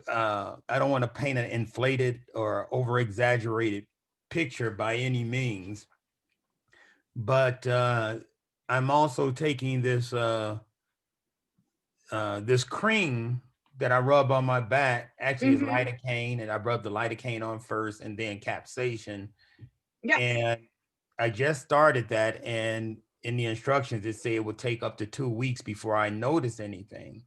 I don't want to paint an inflated or over exaggerated picture by any means, but I'm also taking this cream that I rub on my back. Actually, is Mm-hmm. lidocaine, and I rub the lidocaine on first, and then capsaicin. Yep. And I just started that, and in the instructions it said it would take up to 2 weeks before I notice anything.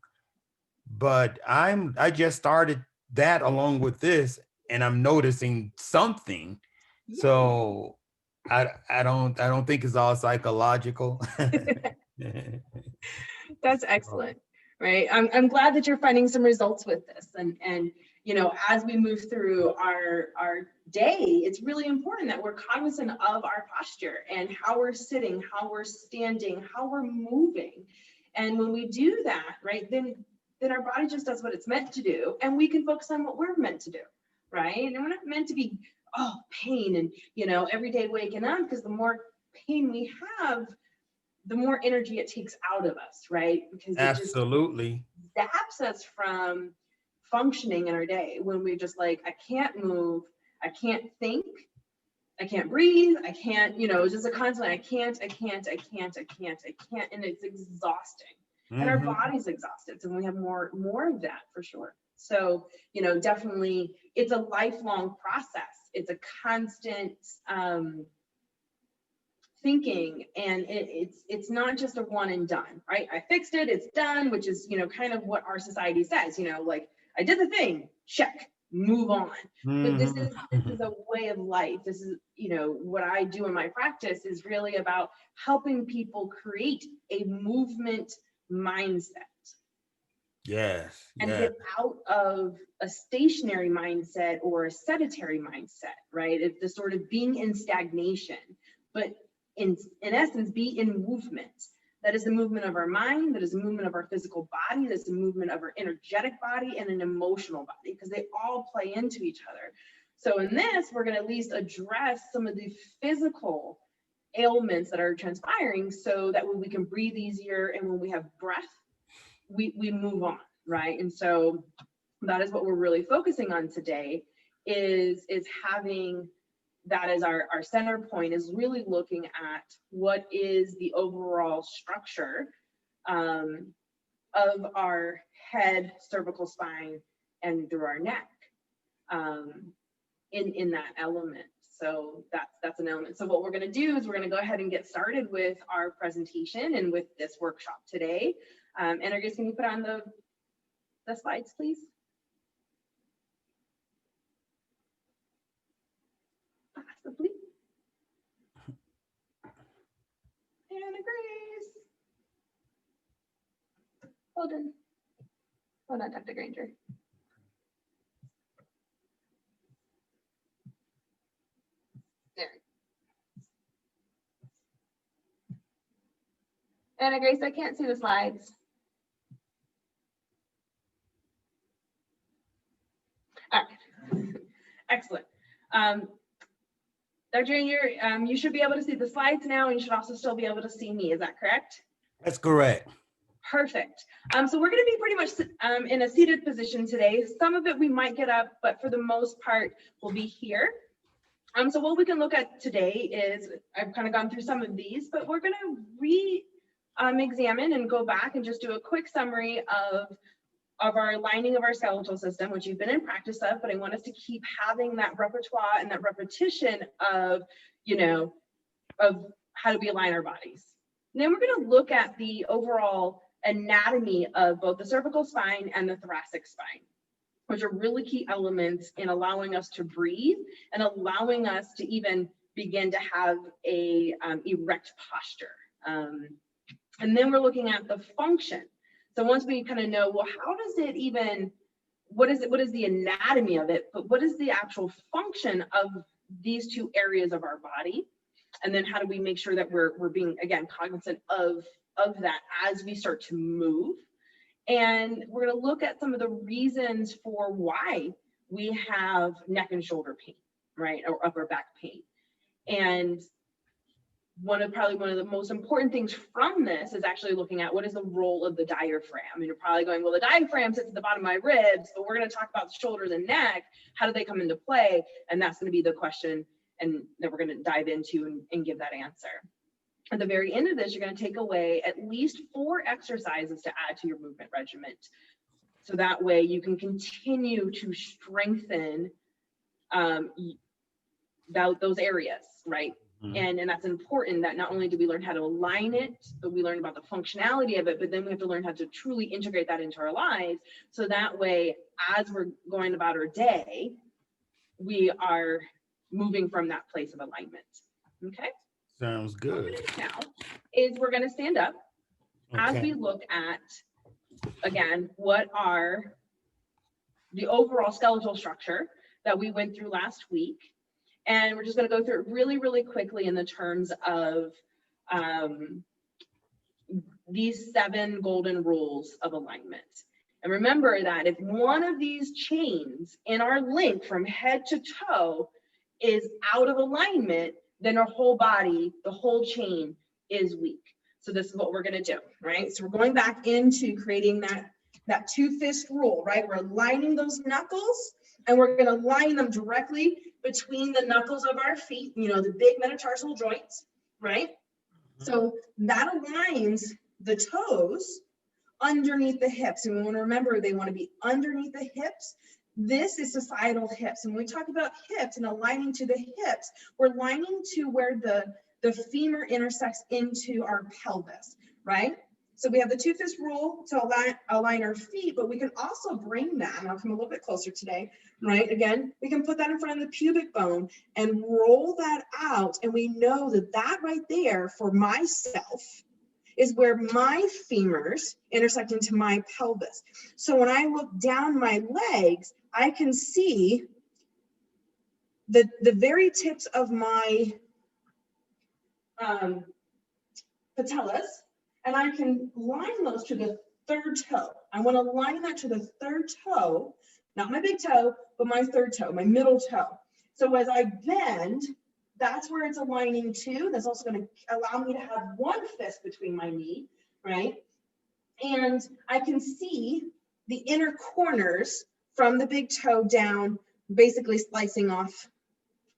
But I just started that along with this, and I'm noticing something. So I don't think it's all psychological. That's So, excellent, right? I'm glad that you're finding some results with this, and as we move through our day, it's really important that we're cognizant of our posture and how we're sitting, how we're standing, how we're moving, and when we do that, right, then our body just does what it's meant to do, and we can focus on what we're meant to do, right? And we're not meant to be pain and every day waking up, because the more pain we have, the more energy it takes out of us, right? Because it just absolutely. zaps us from functioning in our day when we're just like, I can't move, I can't think, I can't breathe, I can't, it's just a constant, I can't, and it's exhausting. And our Hmm. body's exhausted. So we have more of that for sure. So, definitely it's a lifelong process. It's a constant thinking, and it's not just a one and done, right? I fixed it, it's done, which is kind of what our society says, like, I did the thing, check, move on. But this Hmm. is a way of life. This is what I do in my practice is really about helping people create a movement mindset Yes, and yes, get out of a stationary mindset or a sedentary mindset, right? It's the sort of being in stagnation, but in essence, be in movement. That is the movement of our mind, that is the movement of our physical body, that's the movement of our energetic body and an emotional body, because they all play into each other. So in this, we're going to at least address some of the physical ailments that are transpiring so that when we can breathe easier and when we have breath, we move on, right? And so that is what we're really focusing on today, is having that as our center point, is really looking at what is the overall structure of our head, cervical spine, and through our neck in that element. So that's an element. So what we're going to do is we're going to go ahead and get started with our presentation and with this workshop today. And Energus, can you put on the slides, please? Possibly. Anna Grace. Hold on. Hold on, Dr. Granger. There. Anna Grace, I can't see the slides. All right. Excellent. Dr. Granger, you should be able to see the slides now, and you should also still be able to see me. Is that correct? that's correct. Perfect. So we're going to be pretty much in a seated position today. Some of it we might get up, but for the most part, we'll be here. So what we can look at today is, I've kind of gone through some of these, but we're going to re-examine and go back and just do a quick summary of our lining of our skeletal system, which you've been in practice of, but I want us to keep having that repertoire and that repetition of, of how do we align our bodies. And then we're going to look at the overall anatomy of both the cervical spine and the thoracic spine, which are really key elements in allowing us to breathe and allowing us to even begin to have a erect posture. And then we're looking at the function. So once we kind of know, well, how does it even, what is the anatomy of it, but what is the actual function of these two areas of our body? And then how do we make sure that we're being, again, cognizant of that as we start to move? And we're going to look at some of the reasons for why we have neck and shoulder pain, right? Or upper back pain. And probably one of the most important things from this is actually looking at what is the role of the diaphragm. And you're probably going, well, the diaphragm sits at the bottom of my ribs, but we're going to talk about the shoulders and neck. How do they come into play? And that's going to be the question and that we're going to dive into and give that answer. At the very end of this, you're going to take away at least 4 exercises to add to your movement regiment. So that way you can continue to strengthen those areas, right? And that's important, that not only do we learn how to align it, but we learn about the functionality of it, but then we have to learn how to truly integrate that into our lives. So that way, as we're going about our day, we are moving from that place of alignment. Okay? Sounds good. Now is we're going to stand up as Okay. we look at, again, what are the overall skeletal structure that we went through last week. And we're just going to go through it really, really quickly in the terms of these 7 golden rules of alignment. And remember that if one of these chains in our link from head to toe is out of alignment, then our whole body, the whole chain is weak. So this is what we're going to do, right? So we're going back into creating that 2-fist rule, right? We're aligning those knuckles and we're going to line them directly between the knuckles of our feet, you know, the big metatarsal joints, right? So that aligns the toes underneath the hips. And we want to remember they want to be underneath the hips. This is societal hips. And when we talk about hips and aligning to the hips, we're aligning to where the femur intersects into our pelvis, right? So we have the 2-fist rule to align our feet, but we can also bring that, and I'll come a little bit closer today, right? Again, we can put that in front of the pubic bone and roll that out. And we know that that right there for myself is where my femurs intersect into my pelvis. So when I look down my legs, I can see the very tips of my patellas, and I can line those to the 3rd toe. I want to line that to the 3rd toe, not my big toe, but my 3rd toe, my middle toe. So as I bend, that's where it's aligning to. That's also going to allow me to have 1 fist between my knee, right? And I can see the inner corners from the big toe down, basically slicing off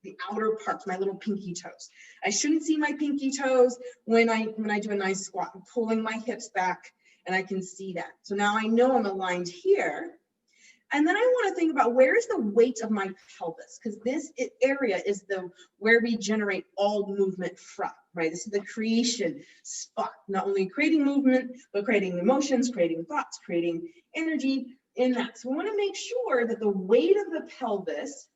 the outer parts, my little pinky toes. I shouldn't see my pinky toes when I do a nice squat. I'm pulling my hips back and I can see that. So now I know I'm aligned here. And then I want to think about where is the weight of my pelvis, because this area is where we generate all movement from, right? This is the creation spot, not only creating movement, but creating emotions, creating thoughts, creating energy in that. So we want to make sure that the weight of the pelvis,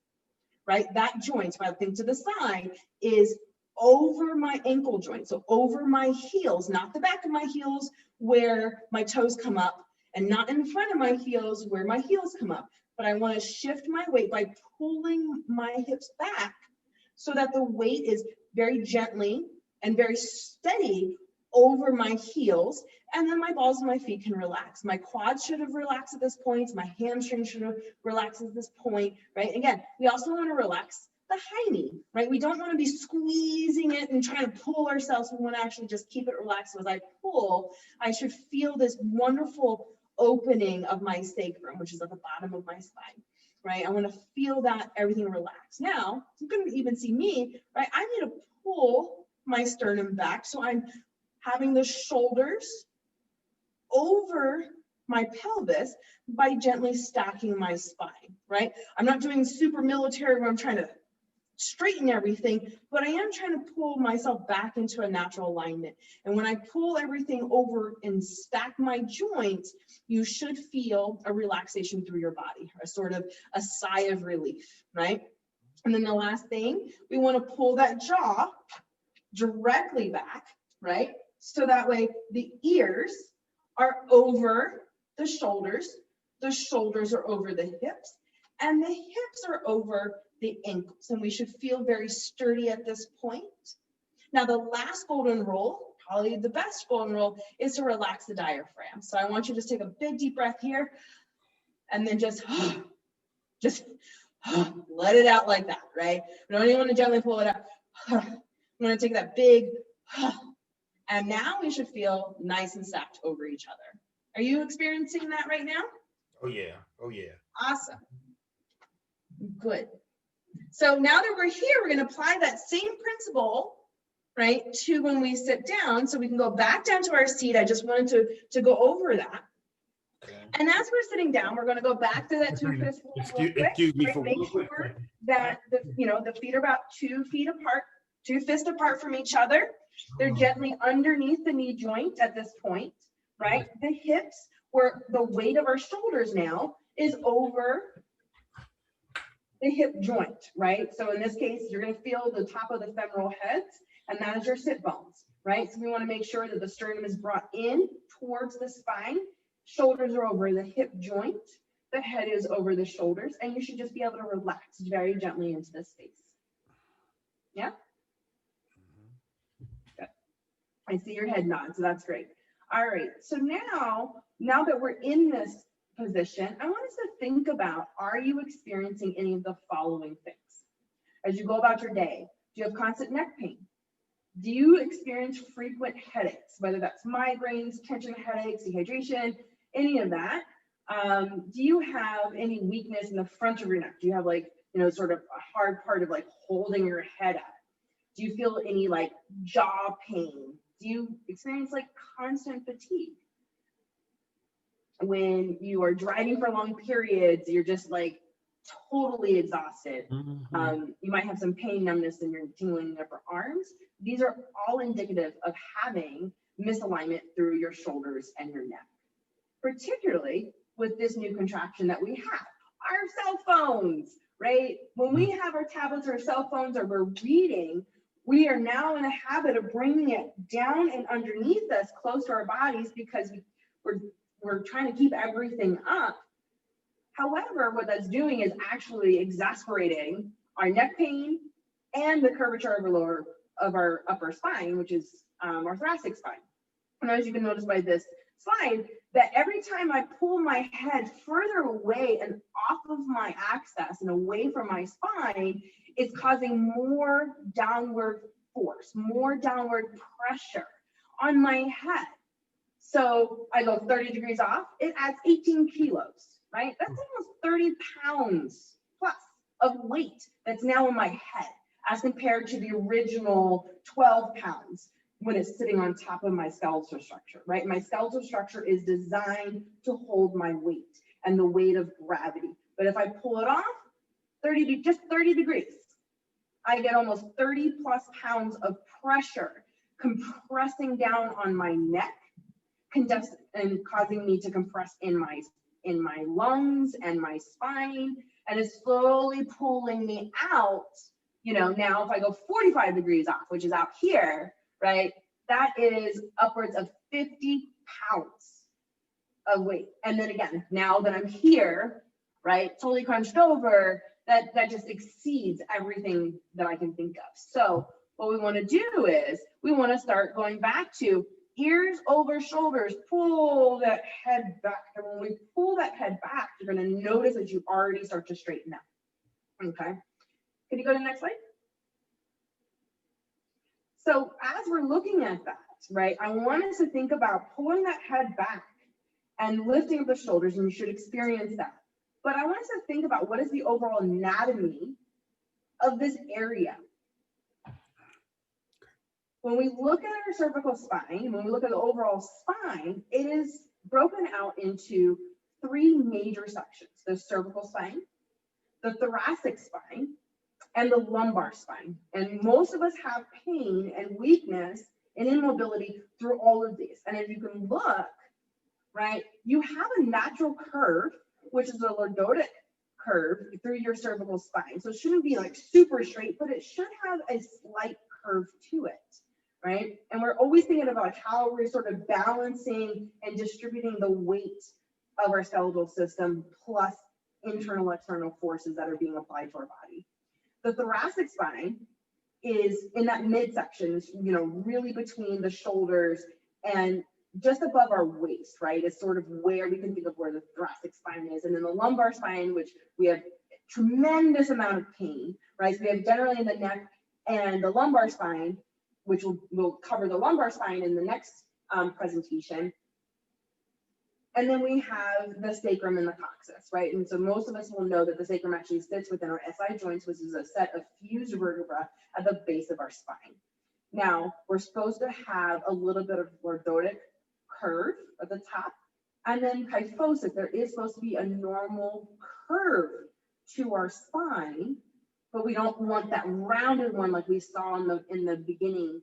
right, that joint, if I think to the side, is over my ankle joint. So over my heels, not the back of my heels where my toes come up, and not in front of my heels where my heels come up. But I want to shift my weight by pulling my hips back so that the weight is very gently and very steady over my heels. And then my balls and my feet can relax. My quads should have relaxed at this point. My hamstrings should have relaxed at this point, right? Again, we also want to relax the high knee, right? We don't want to be squeezing it and trying to pull ourselves. We want to actually just keep it relaxed. So as I pull, I should feel this wonderful opening of my sacrum, which is at the bottom of my spine, right? I want to feel that everything relax. Now, you can even see me, right? I need to pull my sternum back. So I'm having the shoulders over my pelvis by gently stacking my spine, right? I'm not doing super military where I'm trying to straighten everything, but I am trying to pull myself back into a natural alignment. And when I pull everything over and stack my joints, you should feel a relaxation through your body, a sort of a sigh of relief, right? And then the last thing, we want to pull that jaw directly back, right? So that way the ears are over the shoulders are over the hips, and the hips are over the ankles, and we should feel very sturdy at this point. Now, the last golden rule, probably the best golden rule, is to relax the diaphragm. So I want you to just take a big deep breath here, and then just let it out like that, right? We don't even want to gently pull it out. I'm going to take that big And now we should feel nice and stacked over each other. Are you experiencing that right now? Oh yeah. Oh yeah. Awesome. Good. So now that we're here, we're going to apply that same principle, right, to when we sit down. So we can go back down to our seat. I just wanted to go over that. Okay. And as we're sitting down, we're going to go back to that 2 fist hold real quick, Excuse me right? for Make sure that the feet are about 2 feet apart, 2 fists apart from each other. They're gently underneath the knee joint at this point, right? The hips, where the weight of our shoulders now is over the hip joint, right? So in this case, you're going to feel the top of the femoral heads, and that is your sit bones, right? So we want to make sure that the sternum is brought in towards the spine, shoulders are over the hip joint, the head is over the shoulders, and you should just be able to relax very gently into this space. Yeah? Good. I see your head nod, so that's great. All right, so now that we're in this position, I want us to think about, are you experiencing any of the following things? As you go about your day, do you have constant neck pain? Do you experience frequent headaches, whether that's migraines, tension headaches, dehydration, any of that? Do you have any weakness in the front of your neck? Do you have sort of a hard part of holding your head up? Do you feel any jaw pain? Do you experience constant fatigue? When you are driving for long periods, you're just totally exhausted. You might have some pain, numbness in your tingling in your upper arms. These are all indicative of having misalignment through your shoulders and your neck, particularly with this new contraction that we have, our cell phones, right? When we have our tablets or cell phones or we're reading, we are now in a habit of bringing it down and underneath us close to our bodies because we're trying to keep everything up. However, what that's doing is actually exacerbating our neck pain and the curvature of our upper spine, which is our thoracic spine. And as you can notice by this slide, that every time I pull my head further away and off of my axis and away from my spine, it's causing more downward force, more downward pressure on my head. So I go 30 degrees off, it adds 18 kilos, right? That's almost 30 pounds plus of weight that's now in my head as compared to the original 12 pounds when it's sitting on top of my skeletal structure, right? My skeletal structure is designed to hold my weight and the weight of gravity. But if I pull it off, just 30 degrees, I get almost 30 plus pounds of pressure compressing down on my neck, and causing me to compress in my lungs and my spine, and it's slowly pulling me out. Now if I go 45 degrees off, which is out here, right, that is upwards of 50 pounds of weight. And then again, now that I'm here, right, totally crunched over, that just exceeds everything that I can think of. So what we want to do is we want to start going back to ears over shoulders, pull that head back. And when we pull that head back, you're going to notice that you already start to straighten out. Okay. Can you go to the next slide? So as we're looking at that, right, I want us to think about pulling that head back and lifting up the shoulders, and you should experience that. But I want us to think about what is the overall anatomy of this area. When we look at our cervical spine, when we look at the overall spine, it is broken out into 3 major sections: the cervical spine, the thoracic spine, and the lumbar spine. And most of us have pain and weakness and immobility through all of these. And as you can look, right, you have a natural curve, which is a lordotic curve through your cervical spine. So it shouldn't be super straight, but it should have a slight curve to it. Right? And we're always thinking about how we're sort of balancing and distributing the weight of our skeletal system plus internal, external forces that are being applied to our body. The thoracic spine is in that midsection, really between the shoulders and just above our waist, right? Is sort of where we can think of where the thoracic spine is. And then the lumbar spine, which we have tremendous amount of pain, right? So we have generally in the neck and the lumbar spine, which will cover the lumbar spine in the next presentation. And then we have the sacrum and the coccyx, right? And so most of us will know that the sacrum actually sits within our SI joints, which is a set of fused vertebrae at the base of our spine. Now, we're supposed to have a little bit of lordotic curve at the top, and then kyphosis. There is supposed to be a normal curve to our spine, but we don't want that rounded one like we saw in the beginning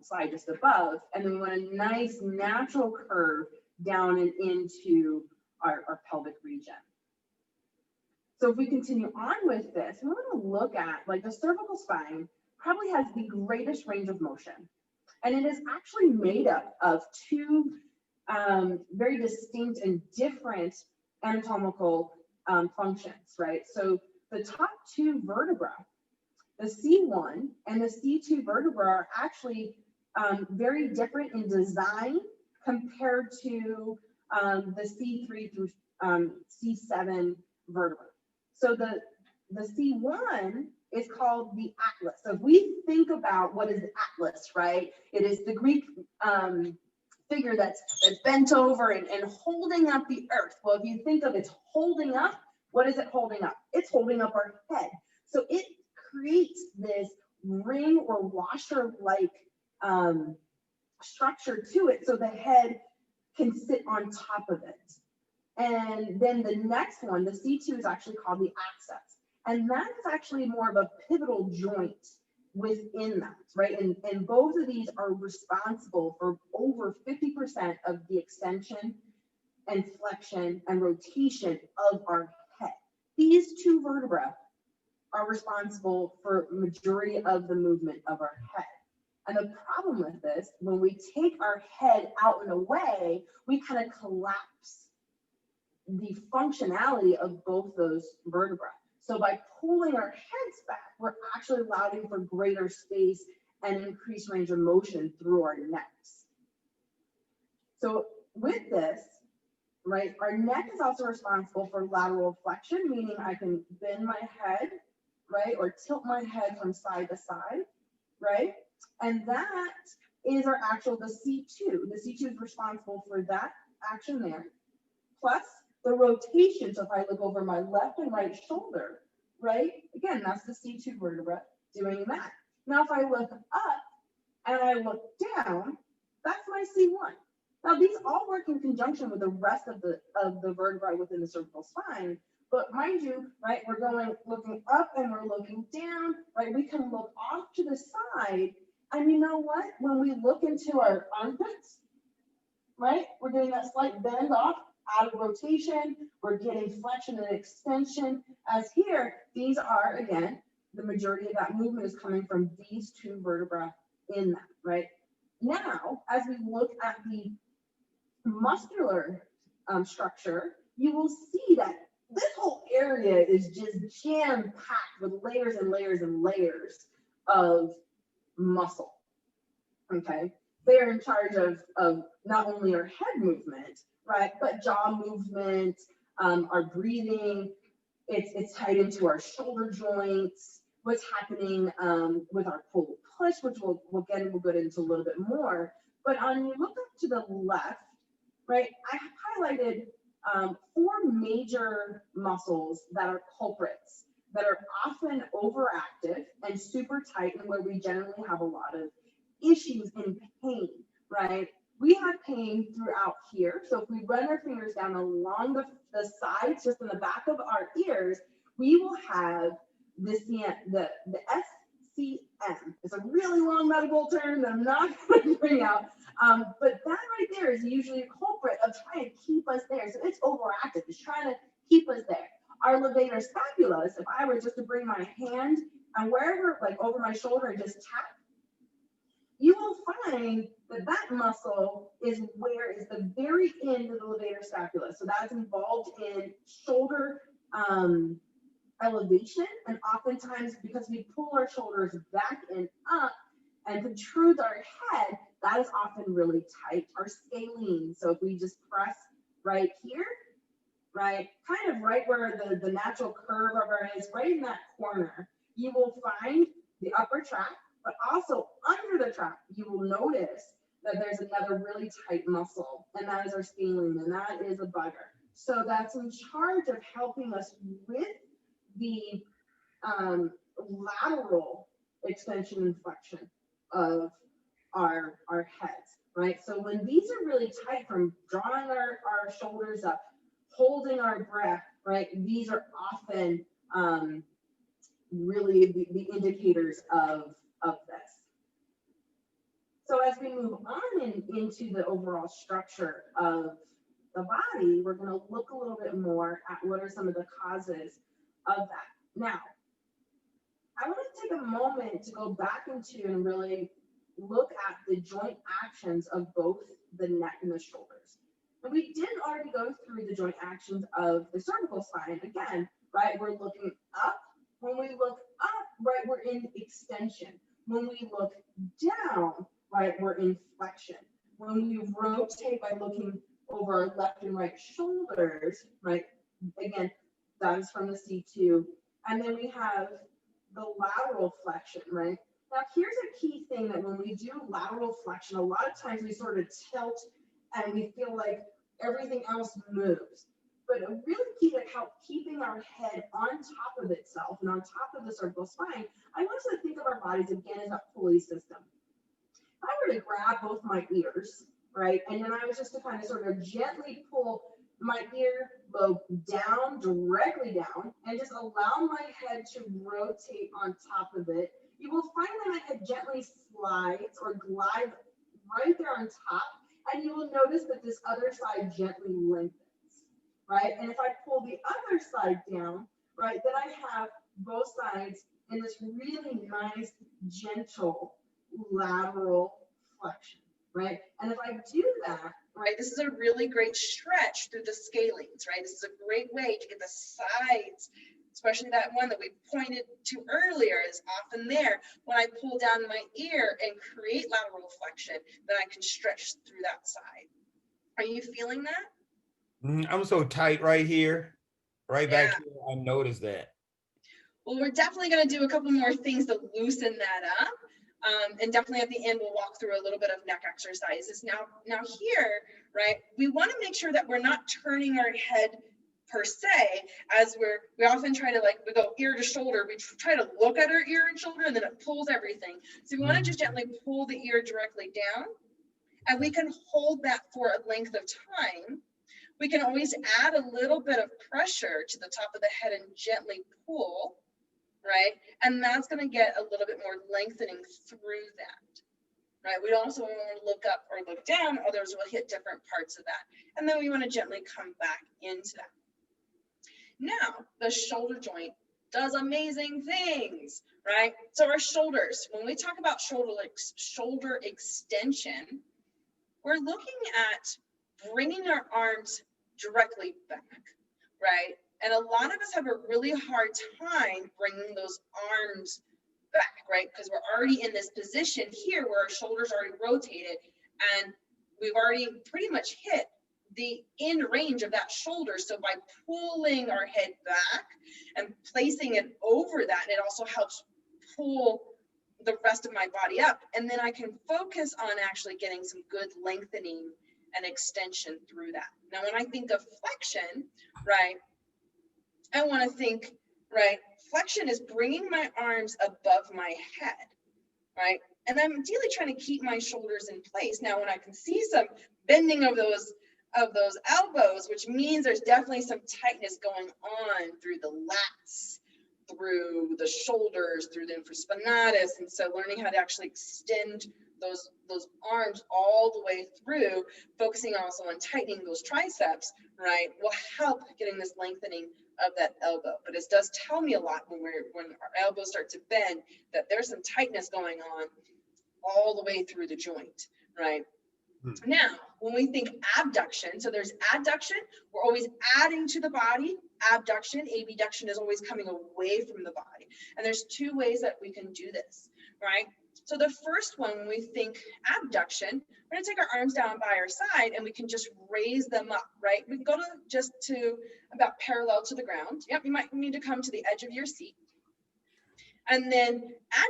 slide just above. And then we want a nice natural curve down and into our pelvic region. So if we continue on with this, we're going to look at, like, the cervical spine probably has the greatest range of motion. And it is actually made up of two very distinct and different anatomical functions, right? So the top two vertebrae, the C1 and the C2 vertebra, are actually very different in design compared to the C3 through C7 vertebra. So the C1 is called the atlas. So if we think about what is the atlas, right? It is the Greek figure that's bent over and holding up the earth. Well, if you think of it's holding up, what is it holding up? It's holding up our head. So it creates this ring or washer-like structure to it, so the head can sit on top of it. And then the next one, the C2, is actually called the axis. And that is actually more of a pivotal joint within that, right? And both of these are responsible for over 50% of the extension and flexion and rotation of our head. These two vertebrae are responsible for majority of the movement of our head. And the problem with this, when we take our head out and away, we kind of collapse the functionality of both those vertebrae. So by pulling our heads back, we're actually allowing for greater space and increased range of motion through our necks. So with this, right, our neck is also responsible for lateral flexion, meaning I can bend my head, right, or tilt my head from side to side, right? And that is our actual, the C2. The C2 is responsible for that action there, plus the rotation. So if I look over my left and right shoulder, right, again, that's the C2 vertebra doing that. Now, if I look up and I look down, that's my C1. Now, these all work in conjunction with the rest of the vertebrae within the cervical spine. But mind you, right, we're looking up and we're looking down, right? We can look off to the side. And you know what? When we look into our armpits, right, we're getting that slight bend off out of rotation. We're getting flexion and extension. As here, these are, again, the majority of that movement is coming from these two vertebrae in that, right? Now, as we look at the muscular structure, you will see that this whole area is just jam-packed with layers and layers and layers of muscle, okay? They're in charge of not only our head movement, right, but jaw movement, our breathing. It's tied into our shoulder joints, what's happening with our pull-push, which we'll get into a little bit more. But on you look up to the left, right, I highlighted 4 major muscles that are culprits, that are often overactive and super tight, and where we generally have a lot of issues and pain, right? We have pain throughout here. So if we run our fingers down along the sides, just in the back of our ears, we will have this, the SCM. It's a really long medical term that I'm not going to bring out. But that right there is usually a culprit of trying to keep us there. So it's overactive. It's trying to keep us there. Our levator scapulae, if I were just to bring my hand and wherever, like over my shoulder and just tap, you will find that that muscle is the very end of the levator scapula. So that's involved in shoulder elevation, and oftentimes because we pull our shoulders back and up and protrude our head, that is often really tight. Our scalene, so if we just press right here, right, kind of right where the natural curve of our head is, right in that corner, you will find the upper tract, But also under the trap, you will notice that there's another really tight muscle, and that is our scapulae, and that is a bugger. So that's in charge of helping us with the lateral extension and flexion of our heads, right? So when these are really tight from drawing our shoulders up, holding our breath, right? These are often really the indicators of this. So as we move on into the overall structure of the body, we're going to look a little bit more at what are some of the causes of that. Now, I want to take a moment to go back into and really look at the joint actions of both the neck and the shoulders. And we did already go through the joint actions of the cervical spine. Again, right, we're looking up. When we look up, right, we're in extension. When we look down, right, we're in flexion. When we rotate by looking over our left and right shoulders, right, again, that is from the C2. And then we have the lateral flexion, right? Now, here's a key thing that when we do lateral flexion, a lot of times we sort of tilt and we feel like everything else moves. But a really key to help keeping our head on top of itself and on top of the cervical spine, I want us to think of our bodies again as a pulley system. If I were to grab both my ears, right, and then I was just to kind of sort of gently pull my ear lobe down, directly down, and just allow my head to rotate on top of it, you will find that my head gently slides or glides right there on top, and you will notice that this other side gently lengthens, right? And if I pull the other side down, right, then I have both sides in this really nice, gentle lateral flexion, right? And if I do that, right, this is a really great stretch through the scalenes, right? This is a great way to get the sides, especially that one that we pointed to earlier is often there. When I pull down my ear and create lateral flexion, then I can stretch through that side. Are you feeling that? I'm so tight right here, right back here. I noticed that. Well, we're definitely going to do a couple more things to loosen that up. And definitely at the end, we'll walk through a little bit of neck exercises. Now here, right, we want to make sure that we're not turning our head per se, as we often try to, like, we go ear to shoulder, we try to look at our ear and shoulder, and then it pulls everything. So we want to just gently pull the ear directly down, and we can hold that for a length of time. We can always add a little bit of pressure to the top of the head and gently pull, right? And that's going to get a little bit more lengthening through that, right? We also want to look up or look down, others will hit different parts of that. And then we want to gently come back into that. Now, the shoulder joint does amazing things, right? So our shoulders, when we talk about shoulder extension, we're looking at bringing our arms directly back, right? And a lot of us have a really hard time bringing those arms back, right? Because we're already in this position here where our shoulders already rotated and we've already pretty much hit the end range of that shoulder. So by pulling our head back and placing it over that, it also helps pull the rest of my body up. And then I can focus on actually getting some good lengthening and extension through that. Now, when I think of flexion, right, I want to think, right, flexion is bringing my arms above my head, right? And I'm ideally trying to keep my shoulders in place. Now, when I can see some bending of those elbows, which means there's definitely some tightness going on through the lats, through the shoulders, through the infraspinatus. And so learning how to actually extend those arms all the way through, focusing also on tightening those triceps, right, will help getting this lengthening of that elbow. But it does tell me a lot when our elbows start to bend that there's some tightness going on all the way through the joint, right? Now, when we think abduction, so there's adduction, we're always adding to the body. Abduction, abduction is always coming away from the body. And there's two ways that we can do this, right? So the first one, when we think abduction, we're going to take our arms down by our side and we can just raise them up, right? We can go to about parallel to the ground. Yep, you might need to come to the edge of your seat. And then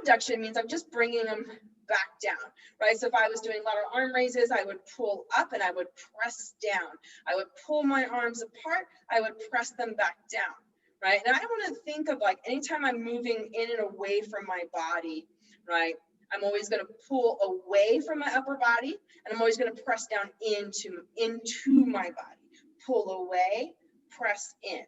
adduction means I'm just bringing them back down, right? So if I was doing lateral arm raises, I would pull up and I would press down. I would pull my arms apart, I would press them back down, right? And I want to think of like anytime I'm moving in and away from my body, right? I'm always going to pull away from my upper body, and I'm always going to press down into my body. Pull away, press in.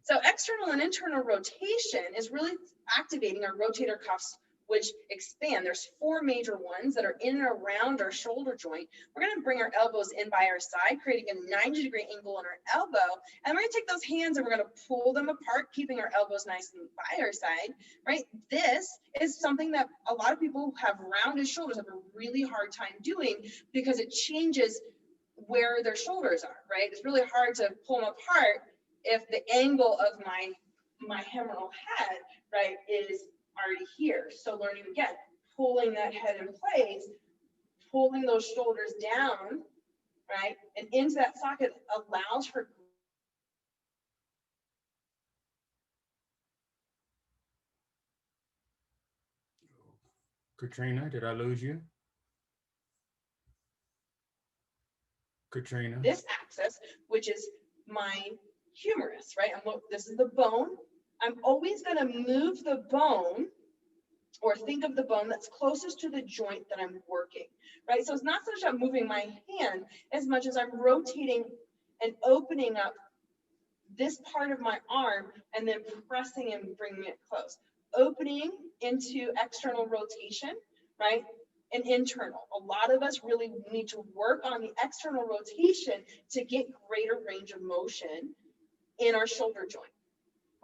So external and internal rotation is really activating our rotator cuffs, which expand. There's 4 major ones that are in and around our shoulder joint. We're going to bring our elbows in by our side, creating a 90-degree angle on our elbow. And we're going to take those hands and we're going to pull them apart, keeping our elbows nice and by our side, right? This is something that a lot of people who have rounded shoulders have a really hard time doing because it changes where their shoulders are, right? It's really hard to pull them apart if the angle of my humeral head, right, is already here. So learning again, pulling that head in place, pulling those shoulders down, right, and into that socket allows for Katrina, did I lose you? Katrina. this axis, which is my humerus, right? This is the bone. I'm always going to move the bone or think of the bone that's closest to the joint that I'm working, right? So it's not so much I'm moving my hand as much as I'm rotating and opening up this part of my arm and then pressing and bringing it close. Opening into external rotation, right? And internal. A lot of us really need to work on the external rotation to get greater range of motion in our shoulder joint.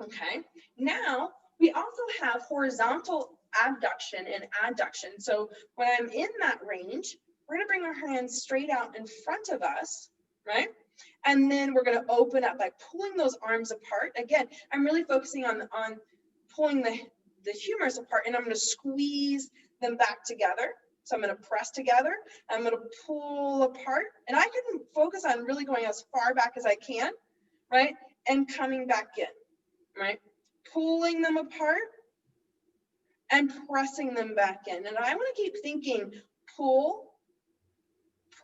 Okay, now we also have horizontal abduction and adduction. So when I'm in that range, we're going to bring our hands straight out in front of us, right? And then we're going to open up by pulling those arms apart. Again, I'm really focusing on pulling the humerus apart, and I'm going to squeeze them back together. So I'm going to press together, I'm going to pull apart, and I can focus on really going as far back as I can, right? And coming back in. Right? Pulling them apart and pressing them back in. And I want to keep thinking pull,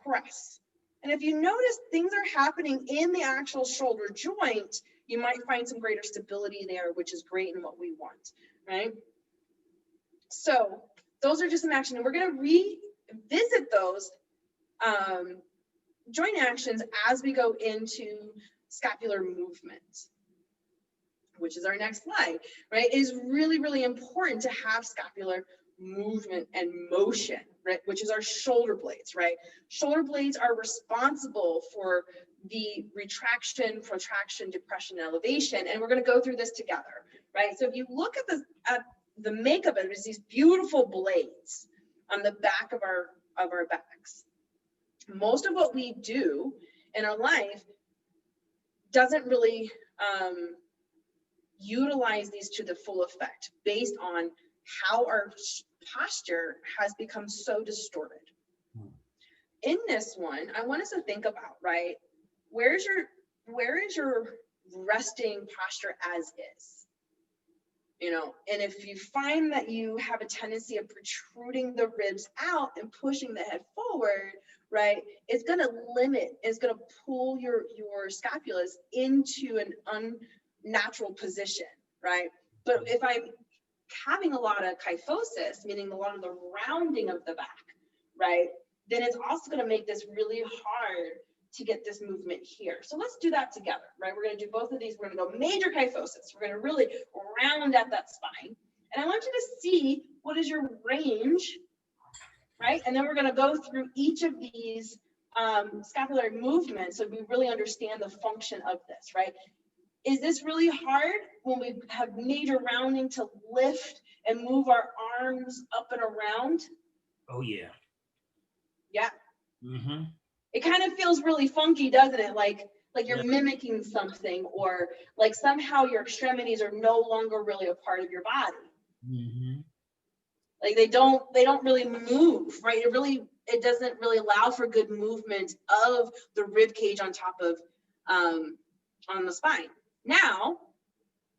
press. And if you notice things are happening in the actual shoulder joint, you might find some greater stability there, which is great and what we want, right? So those are just some actions. And we're going to revisit those joint actions as we go into scapular movement, which is our next slide, right? It is really, really important to have scapular movement and motion, right? Which is our shoulder blades, right? Shoulder blades are responsible for the retraction, protraction, depression, and elevation. And we're going to go through this together, right? So if you look at the makeup of it, it's these beautiful blades on the back of our backs. Most of what we do in our life doesn't really utilize these to the full effect based on how our posture has become so distorted. In this one, I want us to think about, right, where is your resting posture as is? You know, and if you find that you have a tendency of protruding the ribs out and pushing the head forward, right, it's going to limit, it's going to pull your scapulas into an unnatural position, right? But if I'm having a lot of kyphosis, meaning a lot of the rounding of the back, right, then it's also going to make this really hard to get this movement here. So let's do that together, right? We're going to do both of these. We're going to go major kyphosis. We're going to really round at that spine. And I want you to see what is your range, right? And then we're going to go through each of these scapular movements so we really understand the function of this, right? Is this really hard when we have major rounding to lift and move our arms up and around? Oh, yeah. Yeah. Mm-hmm. It kind of feels really funky, doesn't it? Like you're mimicking something, or like somehow your extremities are no longer really a part of your body. Mm-hmm. Like they don't really move, right? It doesn't really allow for good movement of the rib cage on top of on the spine. Now,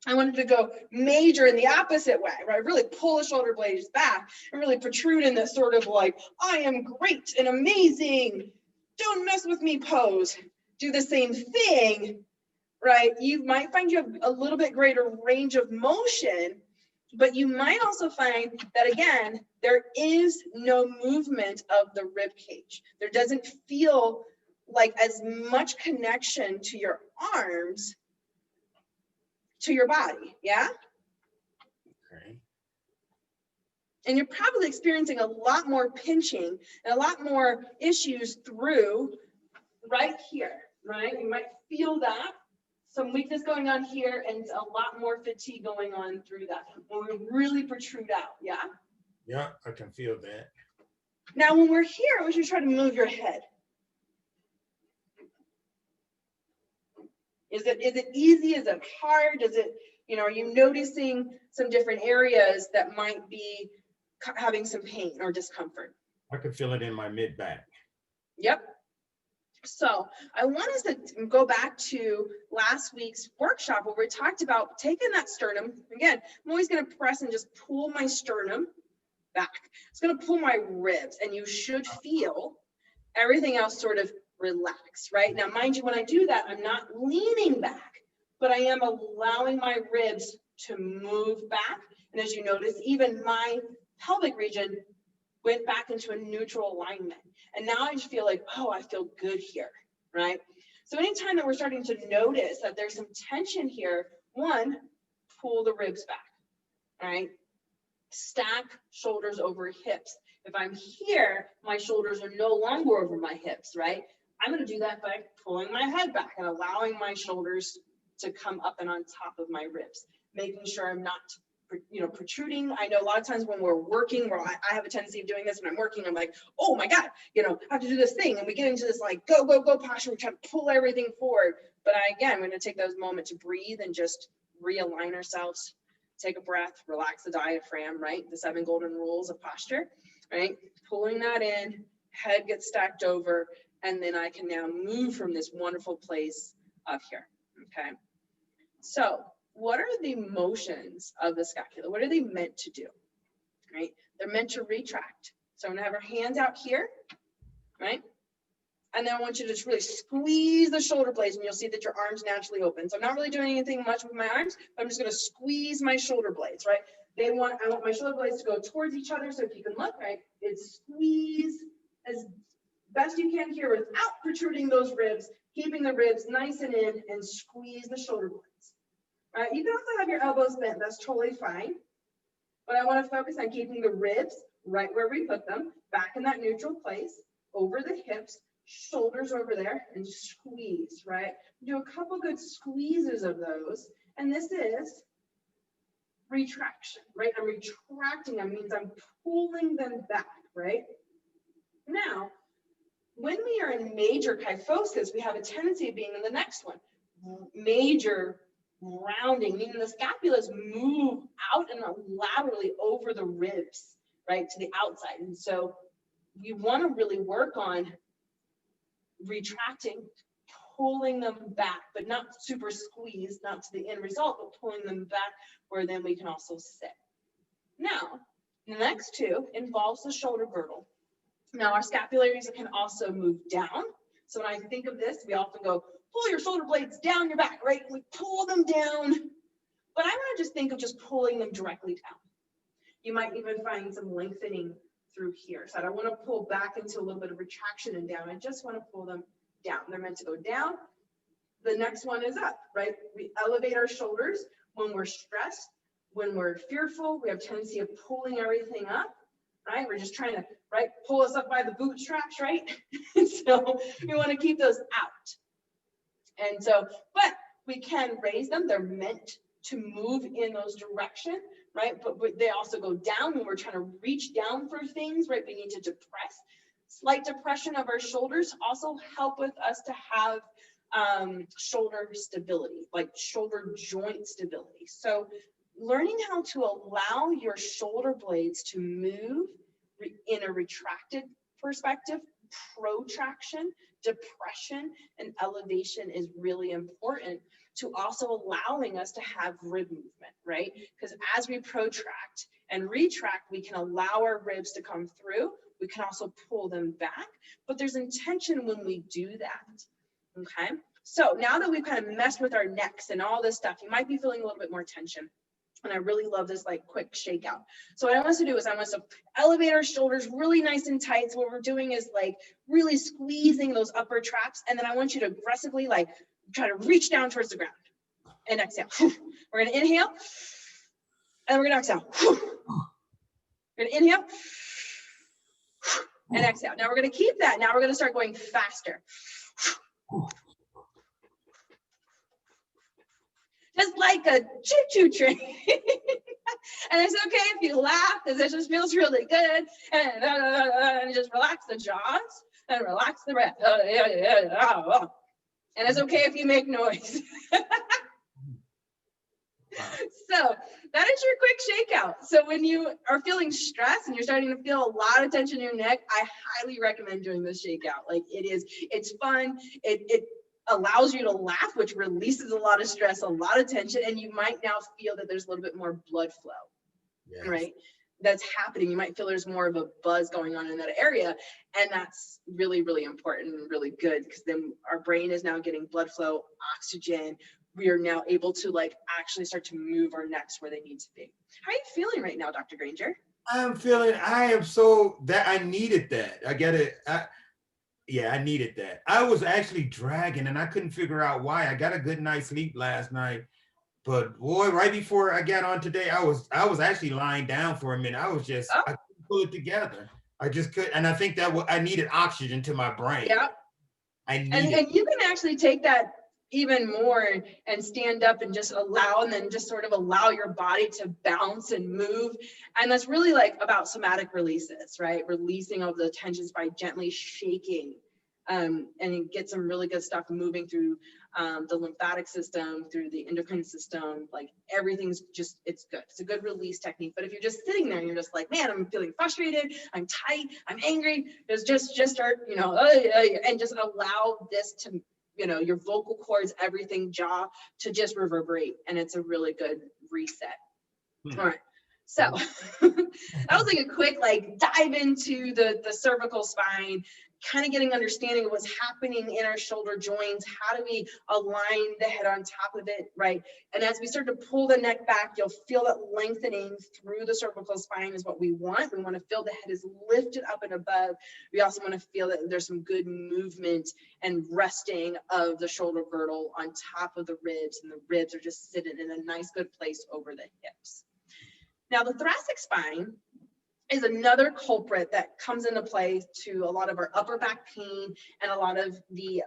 I wanted to go major in the opposite way, right? Really pull the shoulder blades back and really protrude in this sort of like, I am great and amazing, don't mess with me pose. Do the same thing, right? You might find you have a little bit greater range of motion, but you might also find that, again, there is no movement of the rib cage. There doesn't feel like as much connection to your arms to your body, yeah? Okay. And you're probably experiencing a lot more pinching and a lot more issues through right here, right? You might feel that, some weakness going on here and a lot more fatigue going on through that when we really protrude out, yeah? Yeah, I can feel that. Now, when we're here, I want you to try to move your head. Is it easy? Is it hard? Is it, are you noticing some different areas that might be having some pain or discomfort? I can feel it in my mid back. Yep. So I want us to go back to last week's workshop where we talked about taking that sternum. Again, I'm always going to press and just pull my sternum back. It's going to pull my ribs, and you should feel everything else sort of relax, right? Now, mind you, when I do that, I'm not leaning back, but I am allowing my ribs to move back. And as you notice, even my pelvic region went back into a neutral alignment. And now I just feel like, oh, I feel good here, right? So anytime that we're starting to notice that there's some tension here, one, pull the ribs back, right? Stack shoulders over hips. If I'm here, my shoulders are no longer over my hips, right? I'm going to do that by pulling my head back and allowing my shoulders to come up and on top of my ribs, making sure I'm not, protruding. I know a lot of times when we're working, where I have a tendency of doing this when I'm working, I'm like, oh my God, I have to do this thing. And we get into this like, go, go, go posture. We try to pull everything forward. But I'm going to take those moments to breathe and just realign ourselves. Take a breath, relax the diaphragm, right? The 7 golden rules of posture, right? Pulling that in, head gets stacked over, and then I can now move from this wonderful place up here, okay? So what are the motions of the scapula? What are they meant to do, right? They're meant to retract. So I'm gonna have our hands out here, right? And then I want you to just really squeeze the shoulder blades, and you'll see that your arms naturally open. So I'm not really doing anything much with my arms, but I'm just going to squeeze my shoulder blades, right? I want my shoulder blades to go towards each other. So if you can look, right, it's squeeze as best you can here without protruding those ribs, keeping the ribs nice and in, and squeeze the shoulder blades, right? You can also have your elbows bent. That's totally fine. But I want to focus on keeping the ribs right where we put them, back in that neutral place, over the hips, shoulders over there, and squeeze, right? Do a couple good squeezes of those, and this is retraction, right? I'm retracting, that means I'm pulling them back, right? Now, when we are in major kyphosis, we have a tendency of being in the next one, major rounding, meaning the scapulas move out and laterally over the ribs, right, to the outside. And so you want to really work on retracting, pulling them back, but not super squeezed, not to the end result, but pulling them back where then we can also sit. Now, the next two involves the shoulder girdle. Now, our scapularies can also move down. So when I think of this, we often go, pull your shoulder blades down your back, right? We pull them down, but I want to just think of just pulling them directly down. You might even find some lengthening through here. So I don't want to pull back into a little bit of retraction and down. I just want to pull them down. They're meant to go down. The next one is up, right? We elevate our shoulders when we're stressed, when we're fearful. We have a tendency of pulling everything up, right? We're just trying to, right, pull us up by the bootstraps, right? So we want to keep those out. And so, but we can raise them. They're meant to move in those directions, right? But they also go down when we're trying to reach down for things, right? We need to depress. Slight depression of our shoulders also help with us to have shoulder stability, like shoulder joint stability. So learning how to allow your shoulder blades to move in a retracted perspective, protraction, depression, and elevation is really important to also allowing us to have rib movement, right? Because as we protract and retract, we can allow our ribs to come through. We can also pull them back, but there's intention when we do that, okay? So now that we've kind of messed with our necks and all this stuff, you might be feeling a little bit more tension. And I really love this like quick shakeout. So what I want us to do is I want us to elevate our shoulders really nice and tight. So what we're doing is like really squeezing those upper traps. And then I want you to aggressively like try to reach down towards the ground and exhale. We're gonna inhale and we're gonna exhale. We're gonna inhale and exhale. Now we're gonna keep that. Now we're gonna start going faster. Just like a choo-choo train. And it's okay if you laugh, because it just feels really good. And just relax the jaws and relax the breath. And it's okay if you make noise. So that is your quick shakeout. So when you are feeling stressed and you're starting to feel a lot of tension in your neck, I highly recommend doing this shakeout. Like it's fun. It allows you to laugh, which releases a lot of stress, a lot of tension, and you might now feel that there's a little bit more blood flow, yes, right? That's happening. You might feel there's more of a buzz going on in that area, and that's really, really important and really good, because then our brain is now getting blood flow, oxygen. We are now able to like actually start to move our necks where they need to be. How are you feeling right now, Dr. Granger? I am so that I needed that. I get it. Yeah, I needed that. I was actually dragging and I couldn't figure out why. I got a good night's sleep last night, but boy, right before I got on today, I was actually lying down for a minute. I couldn't pull it together. I just couldn't. And I think that I needed oxygen to my brain. Yeah. And you can actually take that even more and stand up and just allow, and then just sort of allow your body to bounce and move. And that's really like about somatic releases, right? Releasing of the tensions by gently shaking, and you get some really good stuff moving through the lymphatic system, through the endocrine system. Like everything's just, it's good. It's a good release technique. But if you're just sitting there and you're just like, man, I'm feeling frustrated, I'm tight, I'm angry, just start, and just allow this to, your vocal cords, everything, jaw, to just reverberate. And it's a really good reset. All right. So that was like a quick dive into the cervical spine, kind of getting understanding of what's happening in our shoulder joints. How do we align the head on top of it, right? And as we start to pull the neck back, you'll feel that lengthening through the cervical spine is what we want. We want to feel the head is lifted up and above. We also want to feel that there's some good movement and resting of the shoulder girdle on top of the ribs, and the ribs are just sitting in a nice good place over the hips. Now, the thoracic spine is another culprit that comes into play to a lot of our upper back pain and a lot of the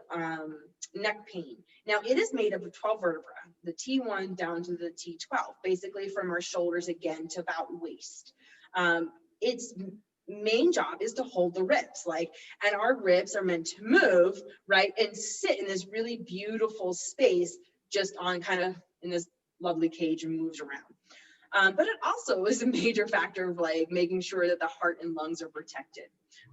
neck pain. Now, it is made of 12 vertebrae, the T1 down to the T12, basically from our shoulders again to about waist. Its main job is to hold the ribs, and our ribs are meant to move, right, and sit in this really beautiful space just on kind of in this lovely cage and moves around. But it also is a major factor of making sure that the heart and lungs are protected,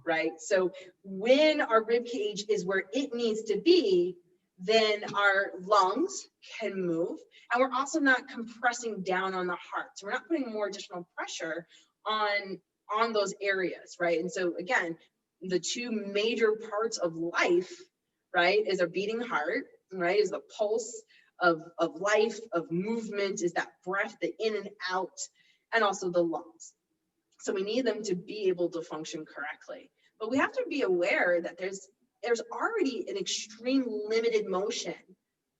right? So when our rib cage is where it needs to be, then our lungs can move, and we're also not compressing down on the heart. So we're not putting more additional pressure on those areas, right? And so again, the two major parts of life, right, is a beating heart, right, is the pulse of life, of movement, is that breath, the in and out, and also the lungs. So we need them to be able to function correctly. But we have to be aware that there's already an extreme limited motion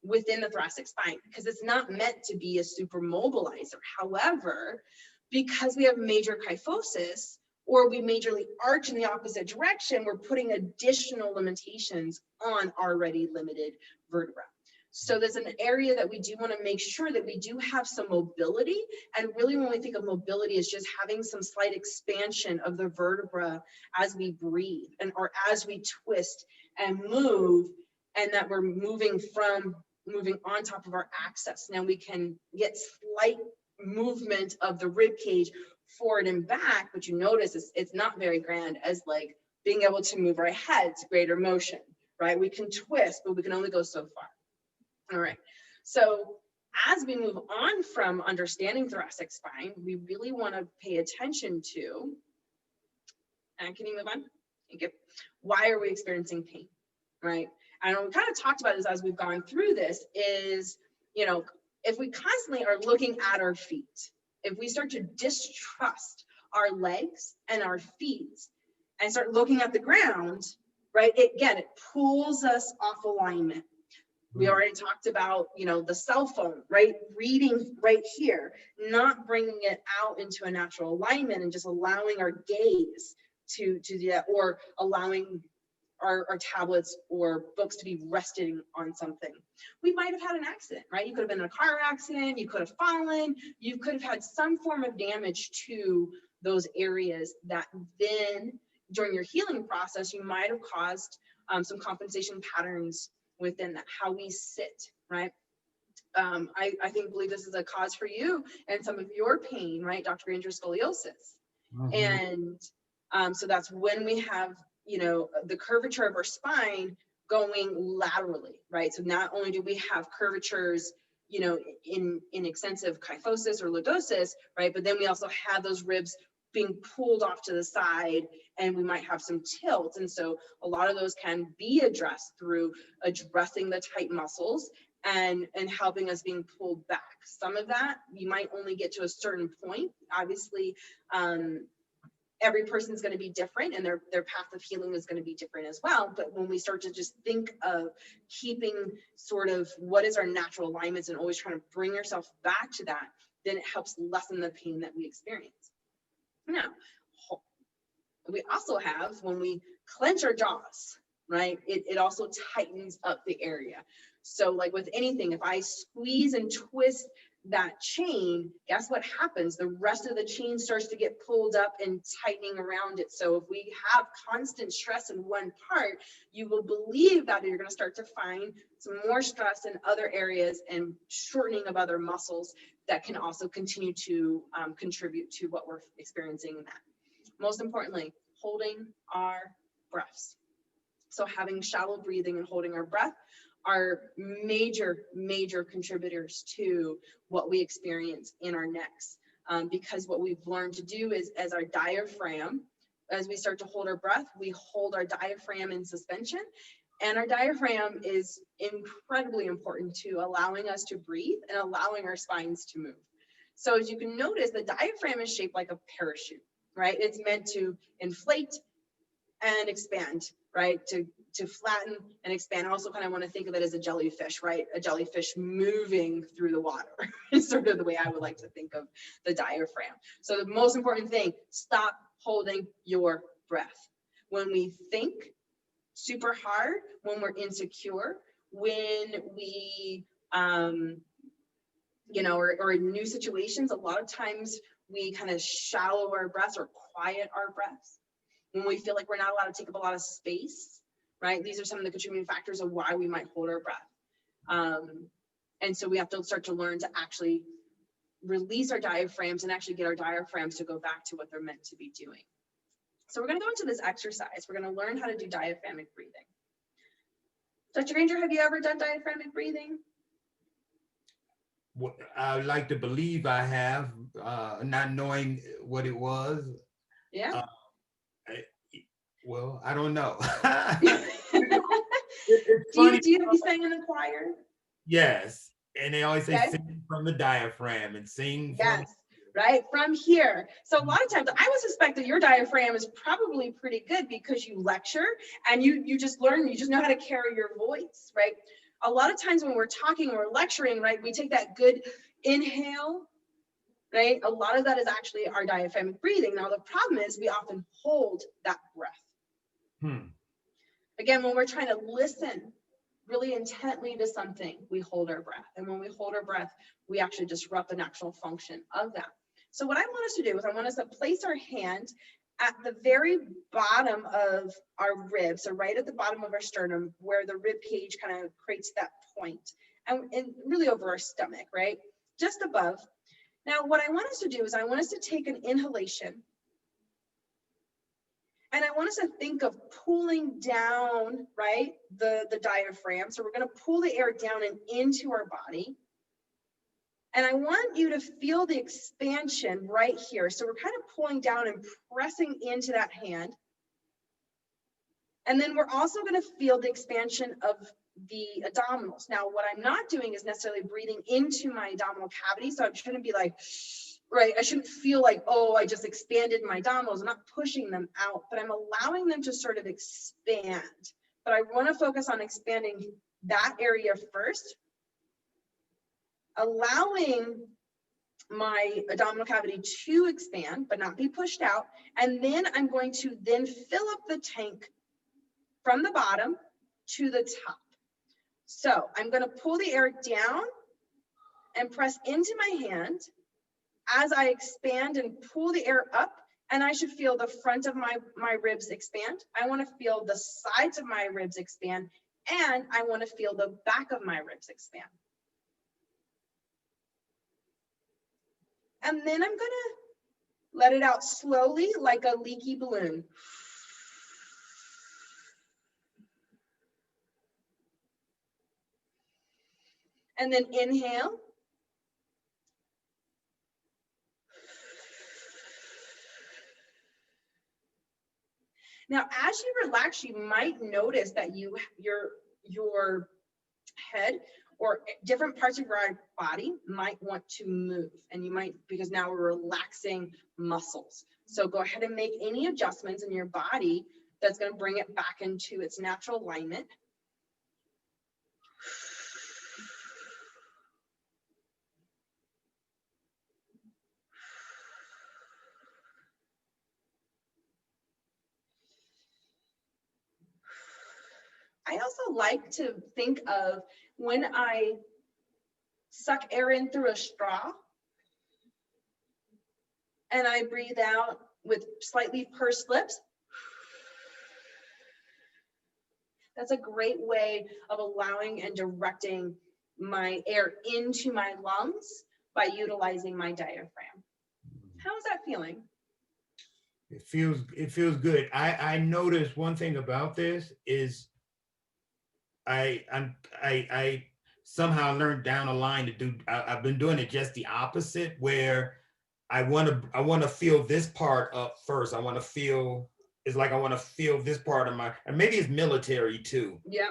within the thoracic spine, because it's not meant to be a super mobilizer. However, because we have major kyphosis, or we majorly arch in the opposite direction, we're putting additional limitations on already limited vertebrae. So there's an area that we do want to make sure that we do have some mobility. And really, when we think of mobility, is just having some slight expansion of the vertebra as we breathe or as we twist and move, and that we're moving on top of our axis. Now we can get slight movement of the rib cage forward and back, but you notice it's not very grand as being able to move our heads, greater motion, right? We can twist, but we can only go so far. All right, So as we move on from understanding thoracic spine, we really want to pay attention to, and can you move on? Thank you. Why are we experiencing pain, right? And we kind of talked about this as we've gone through this is, you know, if we constantly are looking at our feet, if we start to distrust our legs and our feet and start looking at the ground, right, it pulls us off alignment. We already talked about, you know, the cell phone, right? Reading right here, not bringing it out into a natural alignment and just allowing our gaze to do that, or allowing our tablets or books to be resting on something. We might have had an accident, right? You could have been in a car accident, you could have fallen, you could have had some form of damage to those areas that then during your healing process, you might have caused some compensation patterns within that, how we sit, right? I believe this is a cause for you and some of your pain, right, Dr. Granger, scoliosis. And so that's when we have, you know, the curvature of our spine going laterally, right? So not only do we have curvatures, you know, in extensive kyphosis or lordosis, right, but then we also have those ribs being pulled off to the side, and we might have some tilt. And so a lot of those can be addressed through addressing the tight muscles and helping us being pulled back. Some of that you might only get to a certain point. Obviously, every person's going to be different, and their path of healing is going to be different as well. But when we start to just think of keeping sort of what is our natural alignments and always trying to bring yourself back to that, then it helps lessen the pain that we experience. Now, we also have, when we clench our jaws, right, it also tightens up the area. So like with anything, if I squeeze and twist that chain, guess what happens? The rest of the chain starts to get pulled up and tightening around it. So if we have constant stress in one part, you will believe that you're going to start to find some more stress in other areas and shortening of other muscles that can also continue to contribute to what we're experiencing in that. Most importantly, holding our breaths. So having shallow breathing and holding our breath are major contributors to what we experience in our necks. Because what we've learned to do is, as our diaphragm, as we start to hold our breath, we hold our diaphragm in suspension. And our diaphragm is incredibly important to allowing us to breathe and allowing our spines to move. So as you can notice, the diaphragm is shaped like a parachute, right? It's meant to inflate and expand, right? To flatten and expand. I also kind of want to think of it as a jellyfish, right? A jellyfish moving through the water is sort of the way I would like to think of the diaphragm. So the most important thing, stop holding your breath. When we think super hard, when we're insecure, when we, you know, or in new situations, a lot of times we kind of shallow our breaths or quiet our breaths. When we feel like we're not allowed to take up a lot of space, right? These are some of the contributing factors of why we might hold our breath. And so we have to start to learn to actually release our diaphragms and actually get our diaphragms to go back to what they're meant to be doing. So we're going to go into this exercise. We're going to learn how to do diaphragmic breathing. Dr. Granger, have you ever done diaphragmic breathing? Well, I would like to believe I have, not knowing what it was. Yeah. Well, I don't know. Do you sang in the choir? Yes. And they always say Okay. sing from the diaphragm and sing from right from here. So a lot of times I would suspect that your diaphragm is probably pretty good because you lecture and you just learn, you just know how to carry your voice, right? A lot of times when we're talking or lecturing, right, we take that good inhale, right? A lot of that is actually our diaphragmic breathing. Now the problem is we often hold that breath. Again, when we're trying to listen really intently to something, we hold our breath. And when we hold our breath, we actually disrupt the natural function of that. So what I want us to do is I want us to place our hand at the very bottom of our rib. So right at the bottom of our sternum, where the rib cage kind of creates that point, and really over our stomach, right? Just above. Now, what I want us to do is I want us to take an inhalation. And I want us to think of pulling down, right, the diaphragm. So we're going to pull the air down and into our body. And I want you to feel the expansion right here. So we're kind of pulling down and pressing into that hand. And then we're also going to feel the expansion of the abdominals. Now, what I'm not doing is necessarily breathing into my abdominal cavity. So I shouldn't be like, right, I shouldn't feel like, oh, I just expanded my abdominals. I'm not pushing them out, but I'm allowing them to sort of expand. But I want to focus on expanding that area first, allowing my abdominal cavity to expand, but not be pushed out. And then I'm going to then fill up the tank from the bottom to the top. So I'm going to pull the air down and press into my hand as I expand and pull the air up, and I should feel the front of my ribs expand. I want to feel the sides of my ribs expand, and I want to feel the back of my ribs expand. And then I'm going to let it out slowly like a leaky balloon. And then inhale. Now, as you relax, you might notice that your head or different parts of your body might want to move, and you might, because now we're relaxing muscles. So go ahead and make any adjustments in your body that's going to bring it back into its natural alignment. I also like to think of when I suck air in through a straw and I breathe out with slightly pursed lips. That's a great way of allowing and directing my air into my lungs by utilizing my diaphragm. How's that feeling? It feels good. I noticed one thing about this is I somehow learned down the line to do. I've been doing it just the opposite, where I want to feel this part up first. I want to feel, it's like I want to feel this part of my, and maybe it's military too. Yep.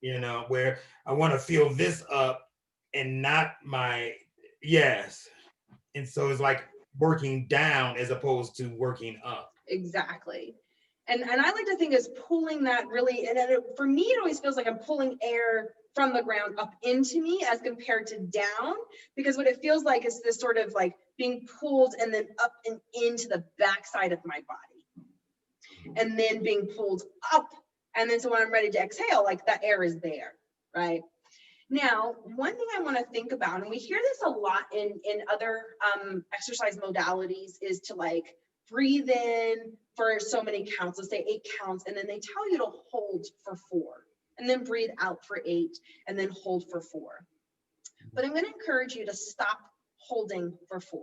You know, where I want to feel this up and not my, yes. And so it's like working down as opposed to working up. Exactly. And I like to think is pulling that really, and for me, it always feels like I'm pulling air from the ground up into me as compared to down, because what it feels like is this sort of like being pulled and then up and into the backside of my body, and then being pulled up. And then so when I'm ready to exhale, like that air is there, right? Now, one thing I want to think about, and we hear this a lot in other exercise modalities, is to like breathe in for so many counts, let's say 8 counts, and then they tell you to hold for 4, and then breathe out for 8, and then hold for 4. But I'm going to encourage you to stop holding for 4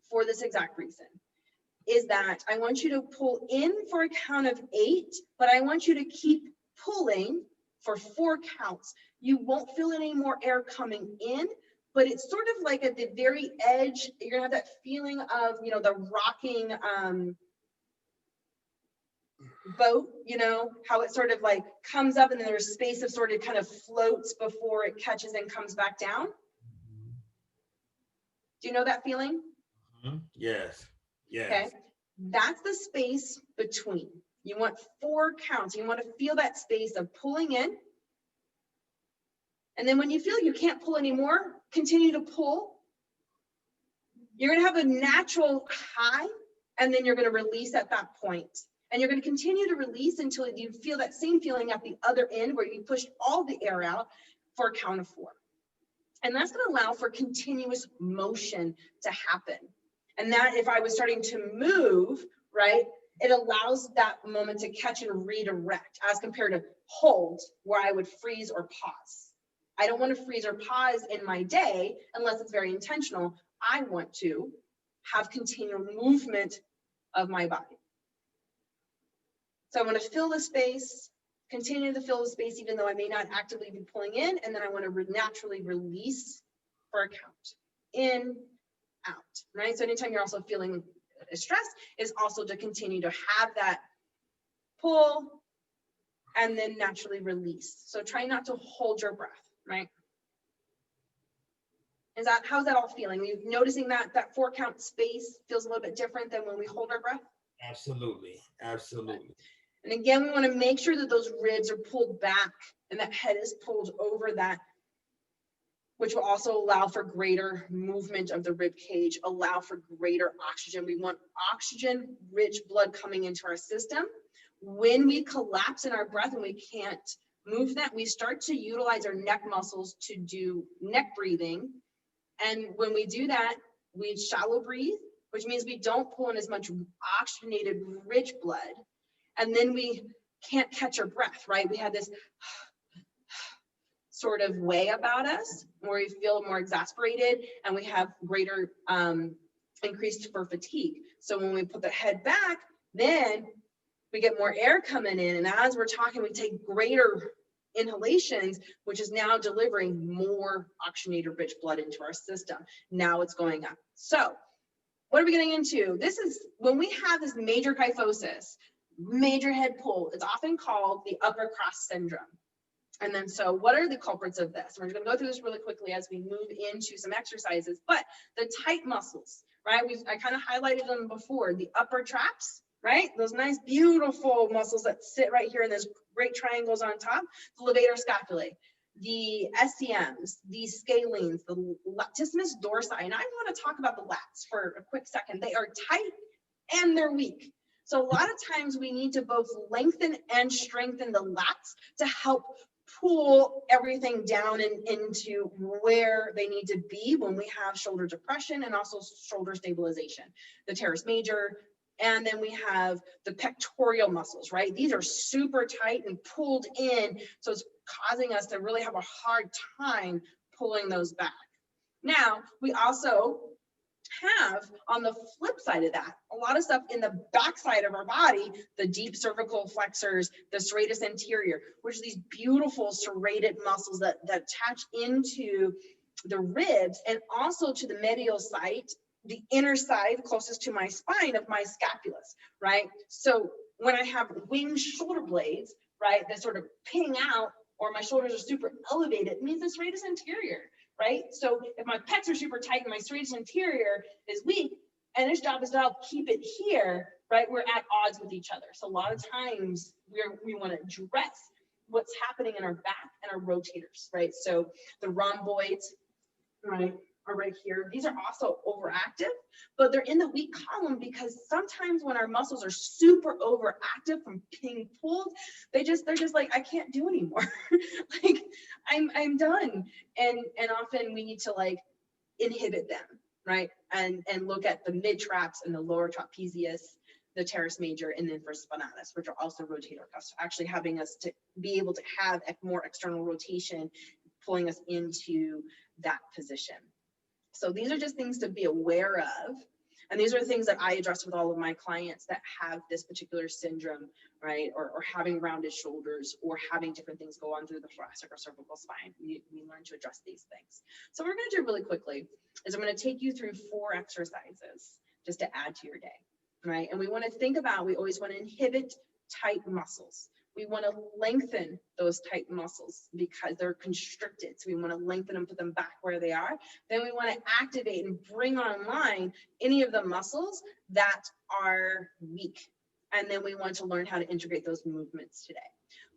for this exact reason, is that I want you to pull in for a count of 8, but I want you to keep pulling for 4 counts. You won't feel any more air coming in, but it's sort of like at the very edge, you're gonna have that feeling of, you know, the rocking boat, you know, how it sort of like comes up and then there's space of sort of kind of floats before it catches and comes back down. Do you know that feeling? Yes. Yes. Okay. That's the space between. You want 4 counts. You want to feel that space of pulling in. And then when you feel you can't pull anymore, continue to pull. You're going to have a natural high, and then you're going to release at that point. And you're going to continue to release until you feel that same feeling at the other end where you pushed all the air out for a count of 4. And that's going to allow for continuous motion to happen. And that, if I was starting to move, right, it allows that moment to catch and redirect as compared to hold, where I would freeze or pause. I don't want to freeze or pause in my day unless it's very intentional. I want to have continual movement of my body. So I want to fill the space, continue to fill the space, even though I may not actively be pulling in. And then I want to naturally release for a count. In, out, right? So anytime you're also feeling stress is also to continue to have that pull and then naturally release. So try not to hold your breath, right? How's that all feeling? Are you noticing that 4 count space feels a little bit different than when we hold our breath? Absolutely. Absolutely. And again, we want to make sure that those ribs are pulled back and that head is pulled over that, which will also allow for greater movement of the rib cage, allow for greater oxygen. We want oxygen-rich blood coming into our system. When we collapse in our breath and we can't move that, we start to utilize our neck muscles to do neck breathing. And when we do that, we shallow breathe, which means we don't pull in as much oxygenated, rich blood. And then we can't catch our breath, right? We have this sort of way about us where we feel more exasperated and we have greater increased for fatigue. So when we put the head back, then we get more air coming in. And as we're talking, we take greater inhalations, which is now delivering more oxygenated rich blood into our system. Now it's going up. So what are we getting into? This is when we have this major kyphosis, major head pull. It's often called the upper cross syndrome. And then, so what are the culprits of this? We're going to go through this really quickly as we move into some exercises, but the tight muscles, right? I kind of highlighted them before, the upper traps, right? Those nice, beautiful muscles that sit right here in those great triangles on top, the levator scapulae, the SCMs, the scalenes, the latissimus dorsi. And I want to talk about the lats for a quick second. They are tight and they're weak. So a lot of times we need to both lengthen and strengthen the lats to help pull everything down and into where they need to be when we have shoulder depression and also shoulder stabilization, the teres major. And then we have the pectoral muscles, right? These are super tight and pulled in. So it's causing us to really have a hard time pulling those back. Now, we also have on the flip side of that, a lot of stuff in the backside of our body, the deep cervical flexors, the serratus anterior, which are these beautiful serrated muscles that attach into the ribs and also to the medial side, the inner side closest to my spine of my scapulus, right? So when I have winged shoulder blades, right, that sort of ping out or my shoulders are super elevated, it means the serratus anterior, right? So if my pecs are super tight and my serratus anterior is weak, and its job is to help keep it here, right? We're at odds with each other. So a lot of times we want to address what's happening in our back and our rotators, right? So the rhomboids, right, are right here. These are also overactive, but they're in the weak column because sometimes when our muscles are super overactive from being pulled, they're just like, I can't do anymore. Like I'm done. And often we need to like inhibit them, right? And look at the mid traps and the lower trapezius, the teres major, and then for spinatus, which are also rotator cuffs, actually having us to be able to have more external rotation, pulling us into that position. So these are just things to be aware of. And these are things that I address with all of my clients that have this particular syndrome, right? Or having rounded shoulders or having different things go on through the thoracic or cervical spine. We learn to address these things. So what we're going to do really quickly is I'm going to take you through 4 exercises just to add to your day, right? And we want to think about, we always want to inhibit tight muscles. We want to lengthen those tight muscles because they're constricted. So we want to lengthen them, put them back where they are. Then we want to activate and bring online any of the muscles that are weak. And then we want to learn how to integrate those movements today.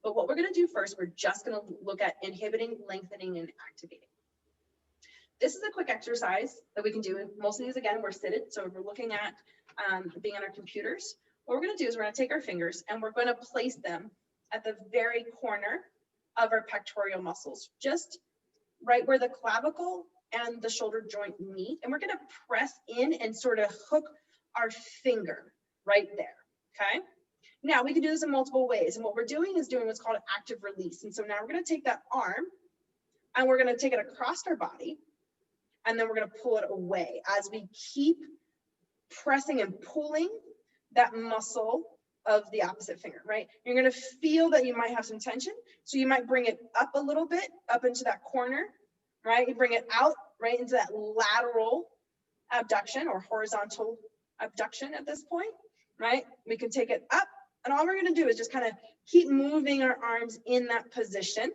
But what we're going to do first, we're just going to look at inhibiting, lengthening, and activating. This is a quick exercise that we can do. Most of these, again, we're seated. So we're looking at being on our computers. What we're going to do is we're going to take our fingers and we're going to place them at the very corner of our pectoral muscles, just right where the clavicle and the shoulder joint meet. And we're going to press in and sort of hook our finger right there, okay? Now, we can do this in multiple ways. And what we're doing is doing what's called active release. And so now we're going to take that arm and we're going to take it across our body. And then we're going to pull it away as we keep pressing and pulling that muscle of the opposite finger, right? You're going to feel that you might have some tension. So you might bring it up a little bit, up into that corner, right? You bring it out right into that lateral abduction or horizontal abduction at this point, right? We can take it up, and all we're going to do is just kind of keep moving our arms in that position,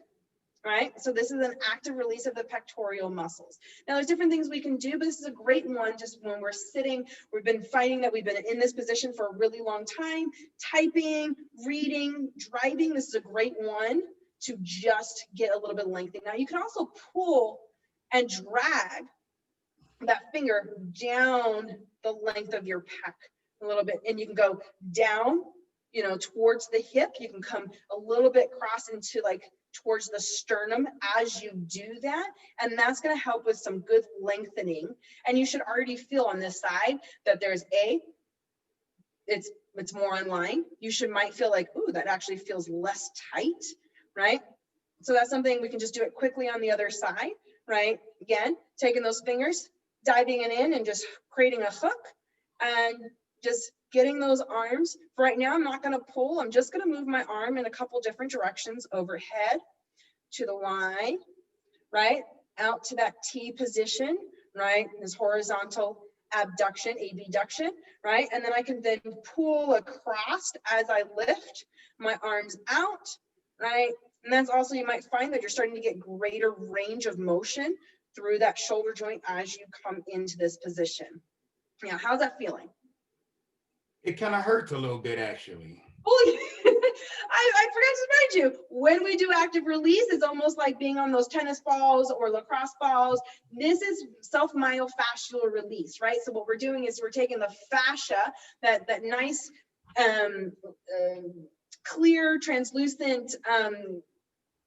right? So this is an active release of the pectoral muscles. Now there's different things we can do, but this is a great one just when we're sitting, we've been finding that we've been in this position for a really long time, typing, reading, driving. This is a great one to just get a little bit lengthy. Now you can also pull and drag that finger down the length of your pec a little bit, and you can go down, you know, towards the hip. You can come a little bit cross into like towards the sternum as you do that, and that's going to help with some good lengthening. And you should already feel on this side that there's it's more in line. You might feel like, ooh, that actually feels less tight, right? So that's something we can just do it quickly on the other side, right? Again, taking those fingers, diving it in and just creating a hook and just getting those arms. For right now, I'm not going to pull. I'm just going to move my arm in a couple different directions, overhead to the Y, right? Out to that T position, right? This horizontal abduction, abduction, right? And then I can then pull across as I lift my arms out, right? And that's also, you might find that you're starting to get greater range of motion through that shoulder joint as you come into this position. Now, how's that feeling? It kind of hurts a little bit, actually. Oh, I forgot to remind you, when we do active release, it's almost like being on those tennis balls or lacrosse balls. This is self-myofascial release, right? So what we're doing is we're taking the fascia, that nice, clear, translucent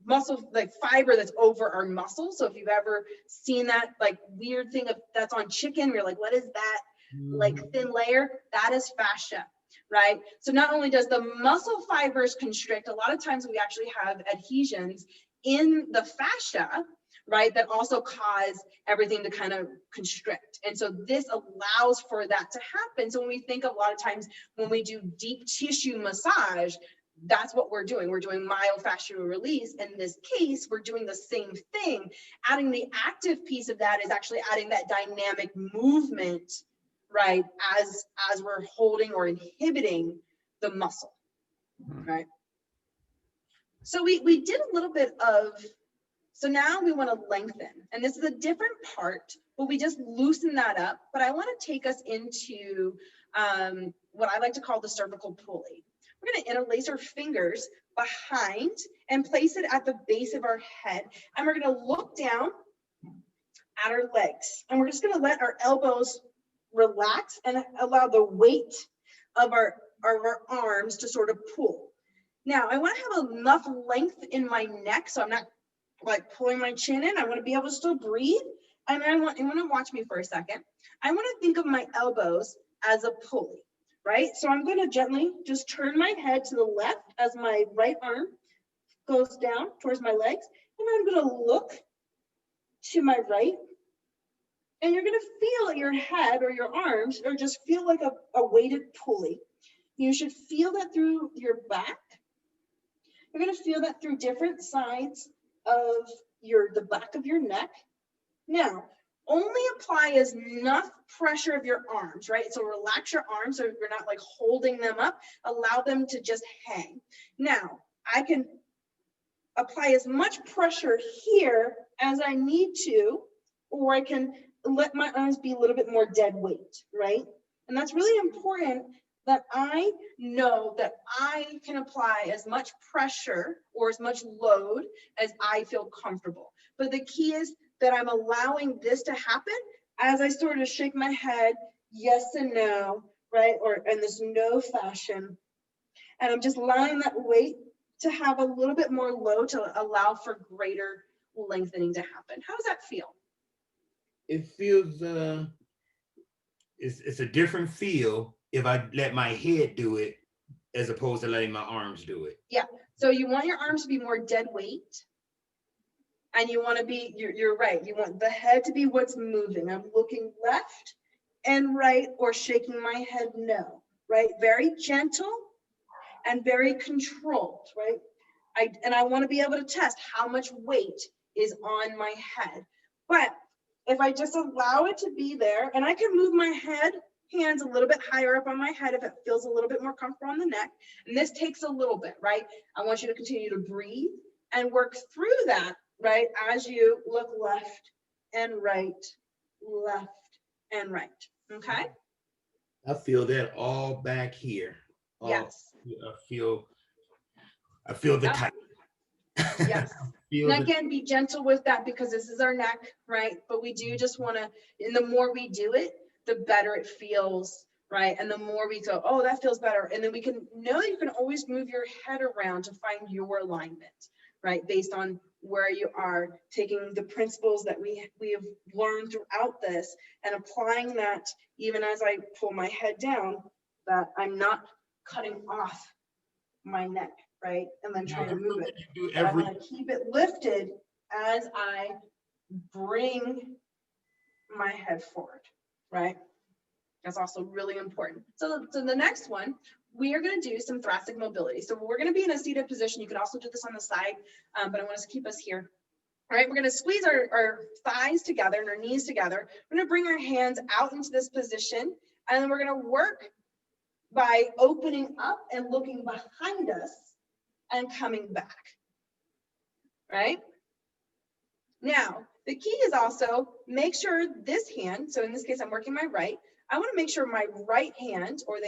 muscle, like fiber that's over our muscle. So if you've ever seen that like weird thing that's on chicken, you're like, what is that? Like thin layer? That is fascia, right? So not only does the muscle fibers constrict, a lot of times we actually have adhesions in the fascia, right, that also cause everything to kind of constrict. And so this allows for that to happen. So when we think of a lot of times when we do deep tissue massage, that's what we're doing. We're doing myofascial release. In this case, we're doing the same thing. Adding the active piece of that is actually adding that dynamic movement, right, as we're holding or inhibiting the muscle, right? So we did a little bit of, so now we want to lengthen, and this is a different part, but we just loosen that up. But I want to take us into what I like to call the cervical pulley. We're going to interlace our fingers behind and place it at the base of our head. And we're going to look down at our legs. And we're just going to let our elbows relax and allow the weight of our arms to sort of pull. Now, I want to have enough length in my neck, so I'm not like pulling my chin in. I want to be able to still breathe. And I want to watch me for a second. I want to think of my elbows as a pulley. Right? So I'm going to gently just turn my head to the left as my right arm goes down towards my legs. And I'm going to look to my right. And you're going to feel your head or your arms or just feel like a weighted pulley. You should feel that through your back. You're going to feel that through different sides of the back of your neck. Now, only apply enough pressure of your arms, right? So relax your arms so you're not like holding them up. Allow them to just hang. Now, I can apply as much pressure here as I need to, or I can let my arms be a little bit more dead weight, right? And that's really important that I know that I can apply as much pressure or as much load as I feel comfortable. But the key is that I'm allowing this to happen as I sort of shake my head, yes and no, right? Or in this no fashion. And I'm just allowing that weight to have a little bit more load to allow for greater lengthening to happen. How does that feel? It feels, it's a different feel if I let my head do it as opposed to letting my arms do it. Yeah, so you want your arms to be more dead weight. And you want to be, you're right, you want the head to be what's moving. I'm looking left and right or shaking my head no, right? Very gentle, and very controlled, right? I want to be able to test how much weight is on my head. But if I just allow it to be there, and I can move my hands a little bit higher up on my head if it feels a little bit more comfortable on the neck. And this takes a little bit, right? I want you to continue to breathe and work through that, right? As you look left and right, left and right, okay? I feel that all back here. Yes. I feel the Yep. tight. Yes. And again, be gentle with that because this is our neck, right? But we do just want to, and the more we do it, the better it feels, right? And the more we go, oh, that feels better. And then we can know you can always move your head around to find your alignment, right? Based on where you are, taking the principles that we have learned throughout this and applying that even as I pull my head down, that I'm not cutting off my neck, right? And then trying to move it. But I'm going to keep it lifted as I bring my head forward, right? That's also really important. So the next one, we are going to do some thoracic mobility. So we're going to be in a seated position. You can also do this on the side, but I want to keep us here. All right, we're going to squeeze our thighs together and our knees together. We're going to bring our hands out into this position, and then we're going to work by opening up and looking behind us and coming back, right? Now, the key is also make sure this hand, so in this case, I'm working my right, I want to make sure my right hand or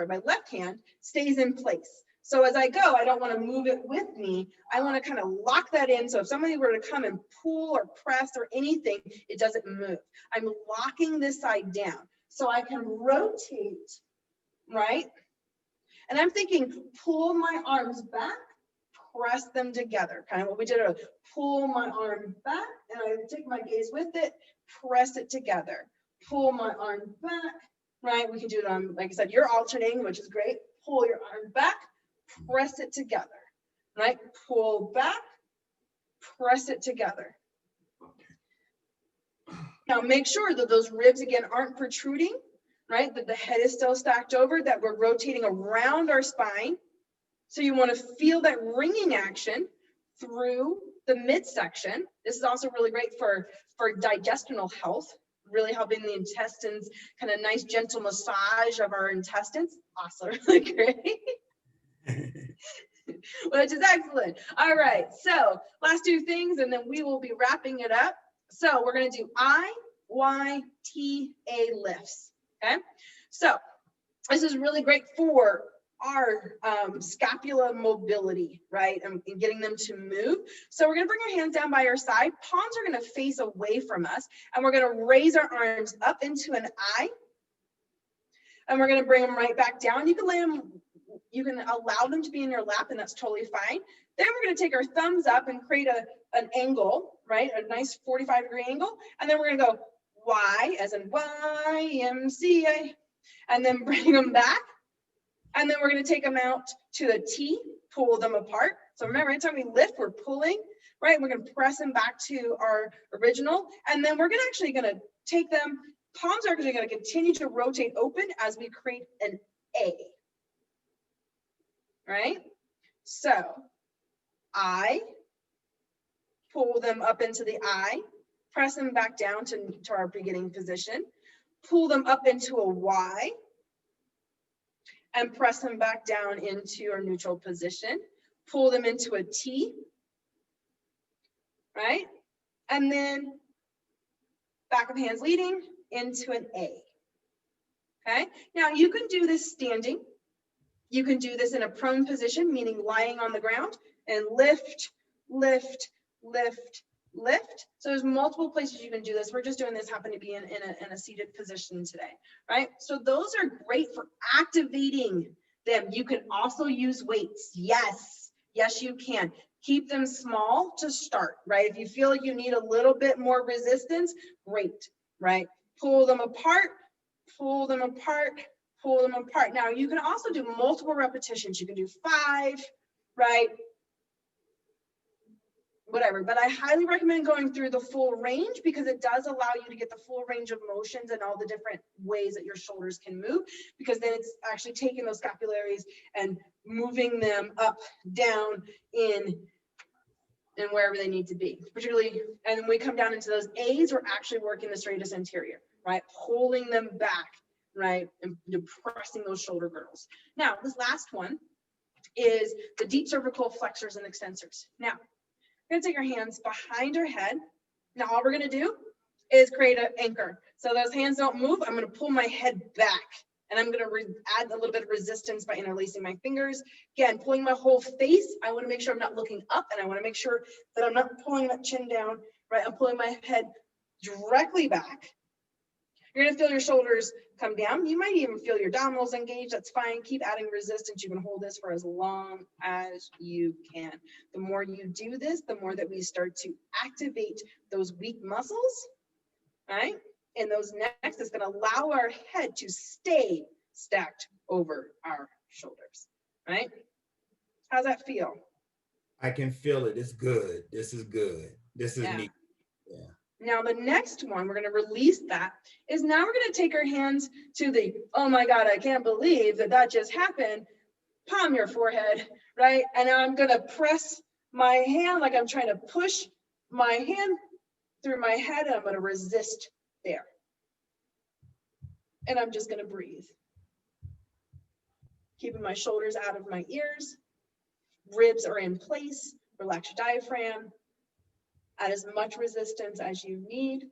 my left hand stays in place. So as I go, I don't want to move it with me. I want to kind of lock that in. So if somebody were to come and pull or press or anything, it doesn't move. I'm locking this side down so I can rotate, right? And I'm thinking, pull my arms back, press them together. Kind of what we did, pull my arm back, and I take my gaze with it, press it together. Pull my arm back, right? We can do it on, like I said, you're alternating, which is great. Pull your arm back, press it together, right? Pull back, press it together. Now make sure that those ribs, again, aren't protruding, right? That the head is still stacked over, that we're rotating around our spine. So you want to feel that ringing action through the midsection. This is also really great for digestional health, really helping the intestines, kind of nice gentle massage of our intestines. Also really great. Which is excellent. All right, so last two things and then we will be wrapping it up. So we're going to do IYTA lifts, okay? So this is really great for our scapula mobility, right? And getting them to move. So we're going to bring our hands down by our side. Palms are going to face away from us. And we're going to raise our arms up into an I. And we're going to bring them right back down. You can lay them, you can allow them to be in your lap, and that's totally fine. Then we're going to take our thumbs up and create an angle, right? A nice 45-degree angle. And then we're going to go Y as in YMCA. And then bring them back. And then we're going to take them out to the T, pull them apart. So remember, anytime we lift, we're pulling, right? We're going to press them back to our original. And then we're actually going to take them, palms are actually going to continue to rotate open as we create an A, right? So I, pull them up into the I, press them back down to our beginning position, pull them up into a Y, and press them back down into our neutral position. Pull them into a T, right? And then back of hands leading into an A, okay? Now you can do this standing. You can do this in a prone position, meaning lying on the ground, and lift, lift, lift, lift. So there's multiple places you can do this. We're just doing this, happen to be in a seated position today, right? So those are great for activating them. You can also use weights. Yes, you can. Keep them small to start, right? If you feel like you need a little bit more resistance, great, right? Pull them apart, pull them apart, pull them apart. Now you can also do multiple repetitions. You can do 5, right? whatever, but I highly recommend going through the full range because it does allow you to get the full range of motions and all the different ways that your shoulders can move, because then it's actually taking those scapularies and moving them up, down, in, and wherever they need to be, particularly, and when we come down into those A's, we're actually working the serratus anterior, right? Pulling them back, right? And depressing those shoulder girdles. Now, this last one is the deep cervical flexors and extensors. Now, we're gonna take our hands behind our head. Now, all we're gonna do is create an anchor. So those hands don't move. I'm gonna pull my head back, and I'm gonna add a little bit of resistance by interlacing my fingers. Again, pulling my whole face. I wanna make sure I'm not looking up, and I wanna make sure that I'm not pulling that chin down, right? I'm pulling my head directly back. You're gonna feel your shoulders come down. You might even feel your abdominals engaged. That's fine. Keep adding resistance. You can hold this for as long as you can. The more you do this, the more that we start to activate those weak muscles, right? And those necks, it's gonna allow our head to stay stacked over our shoulders, right? How's that feel? I can feel it. It's good. This is good. This is neat. Yeah. Now, the next one, we're going to release that, is now we're going to take our hands to the, oh my God, I can't believe that that just happened. Palm your forehead, right? And now I'm going to press my hand like I'm trying to push my hand through my head, and I'm going to resist there. And I'm just going to breathe. Keeping my shoulders out of my ears. Ribs are in place. Relax your diaphragm. Add as much resistance as you need.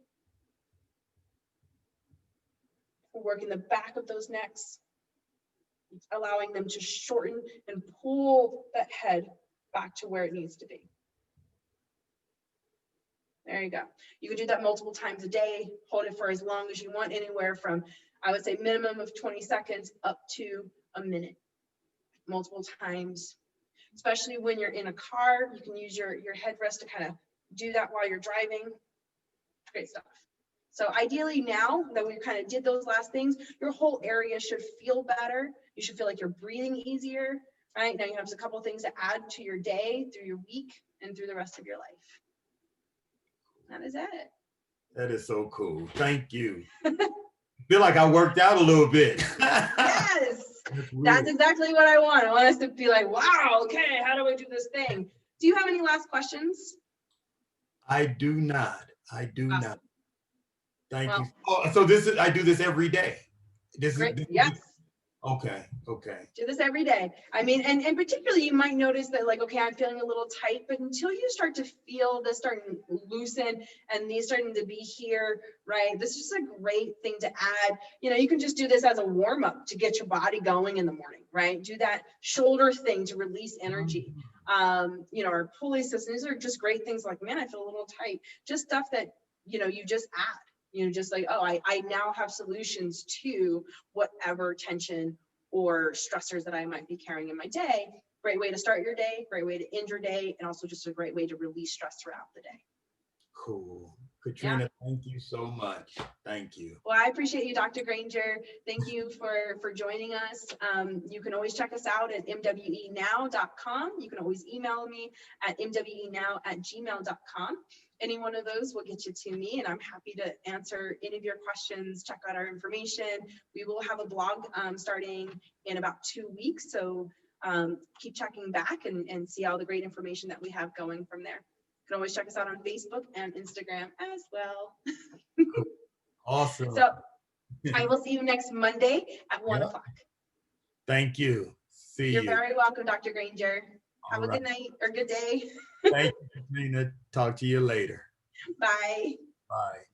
Working the back of those necks, allowing them to shorten and pull that head back to where it needs to be. There you go. You can do that multiple times a day. Hold it for as long as you want, anywhere from, I would say, minimum of 20 seconds up to a minute. Multiple times, especially when you're in a car. You can use your headrest to kind of do that while you're driving. Great stuff. So ideally, now that we kind of did those last things, your whole area should feel better. You should feel like you're breathing easier, right? Now you have a couple of things to add to your day, through your week, and through the rest of your life. That is it. That is so cool. Thank you. I feel like I worked out a little bit. Yes, that's exactly what I want. I want us to be like, wow, okay, how do I do this thing? Do you have any last questions? I do not. I do Awesome. not. Thank you. Oh, so this is, I do this every day. This Great. is Yes. Okay. Okay. Do this every day. I mean, and particularly you might notice that, like, okay, I'm feeling a little tight, but until you start to feel this starting to loosen and these starting to be here, right? This is just a great thing to add. You know, you can just do this as a warm up to get your body going in the morning, right? Do that shoulder thing to release energy. You know, our pulley system, these are just great things. Like, man, I feel a little tight. Just stuff that, you know, you just add. You know, just like, oh, I now have solutions to whatever tension or stressors that I might be carrying in my day. Great way to start your day, great way to end your day, and also just a great way to release stress throughout the day. Cool. Katrina, Thank you so much. Thank you. Well, I appreciate you, Dr. Granger. Thank you for joining us. You can always check us out at mwenow.com. You can always email me at mwenow@gmail.com. Any one of those will get you to me, and I'm happy to answer any of your questions. Check out our information. We will have a blog starting in about 2 weeks, so keep checking back and see all the great information that we have going from there. You can always check us out on Facebook and Instagram as well. Awesome. So I will see you next Monday at 1 o'clock. Thank you. See you. You're very welcome, Dr. Granger. Have All a right. good night or good day. Thank you, Katrina. Talk to you later. Bye. Bye.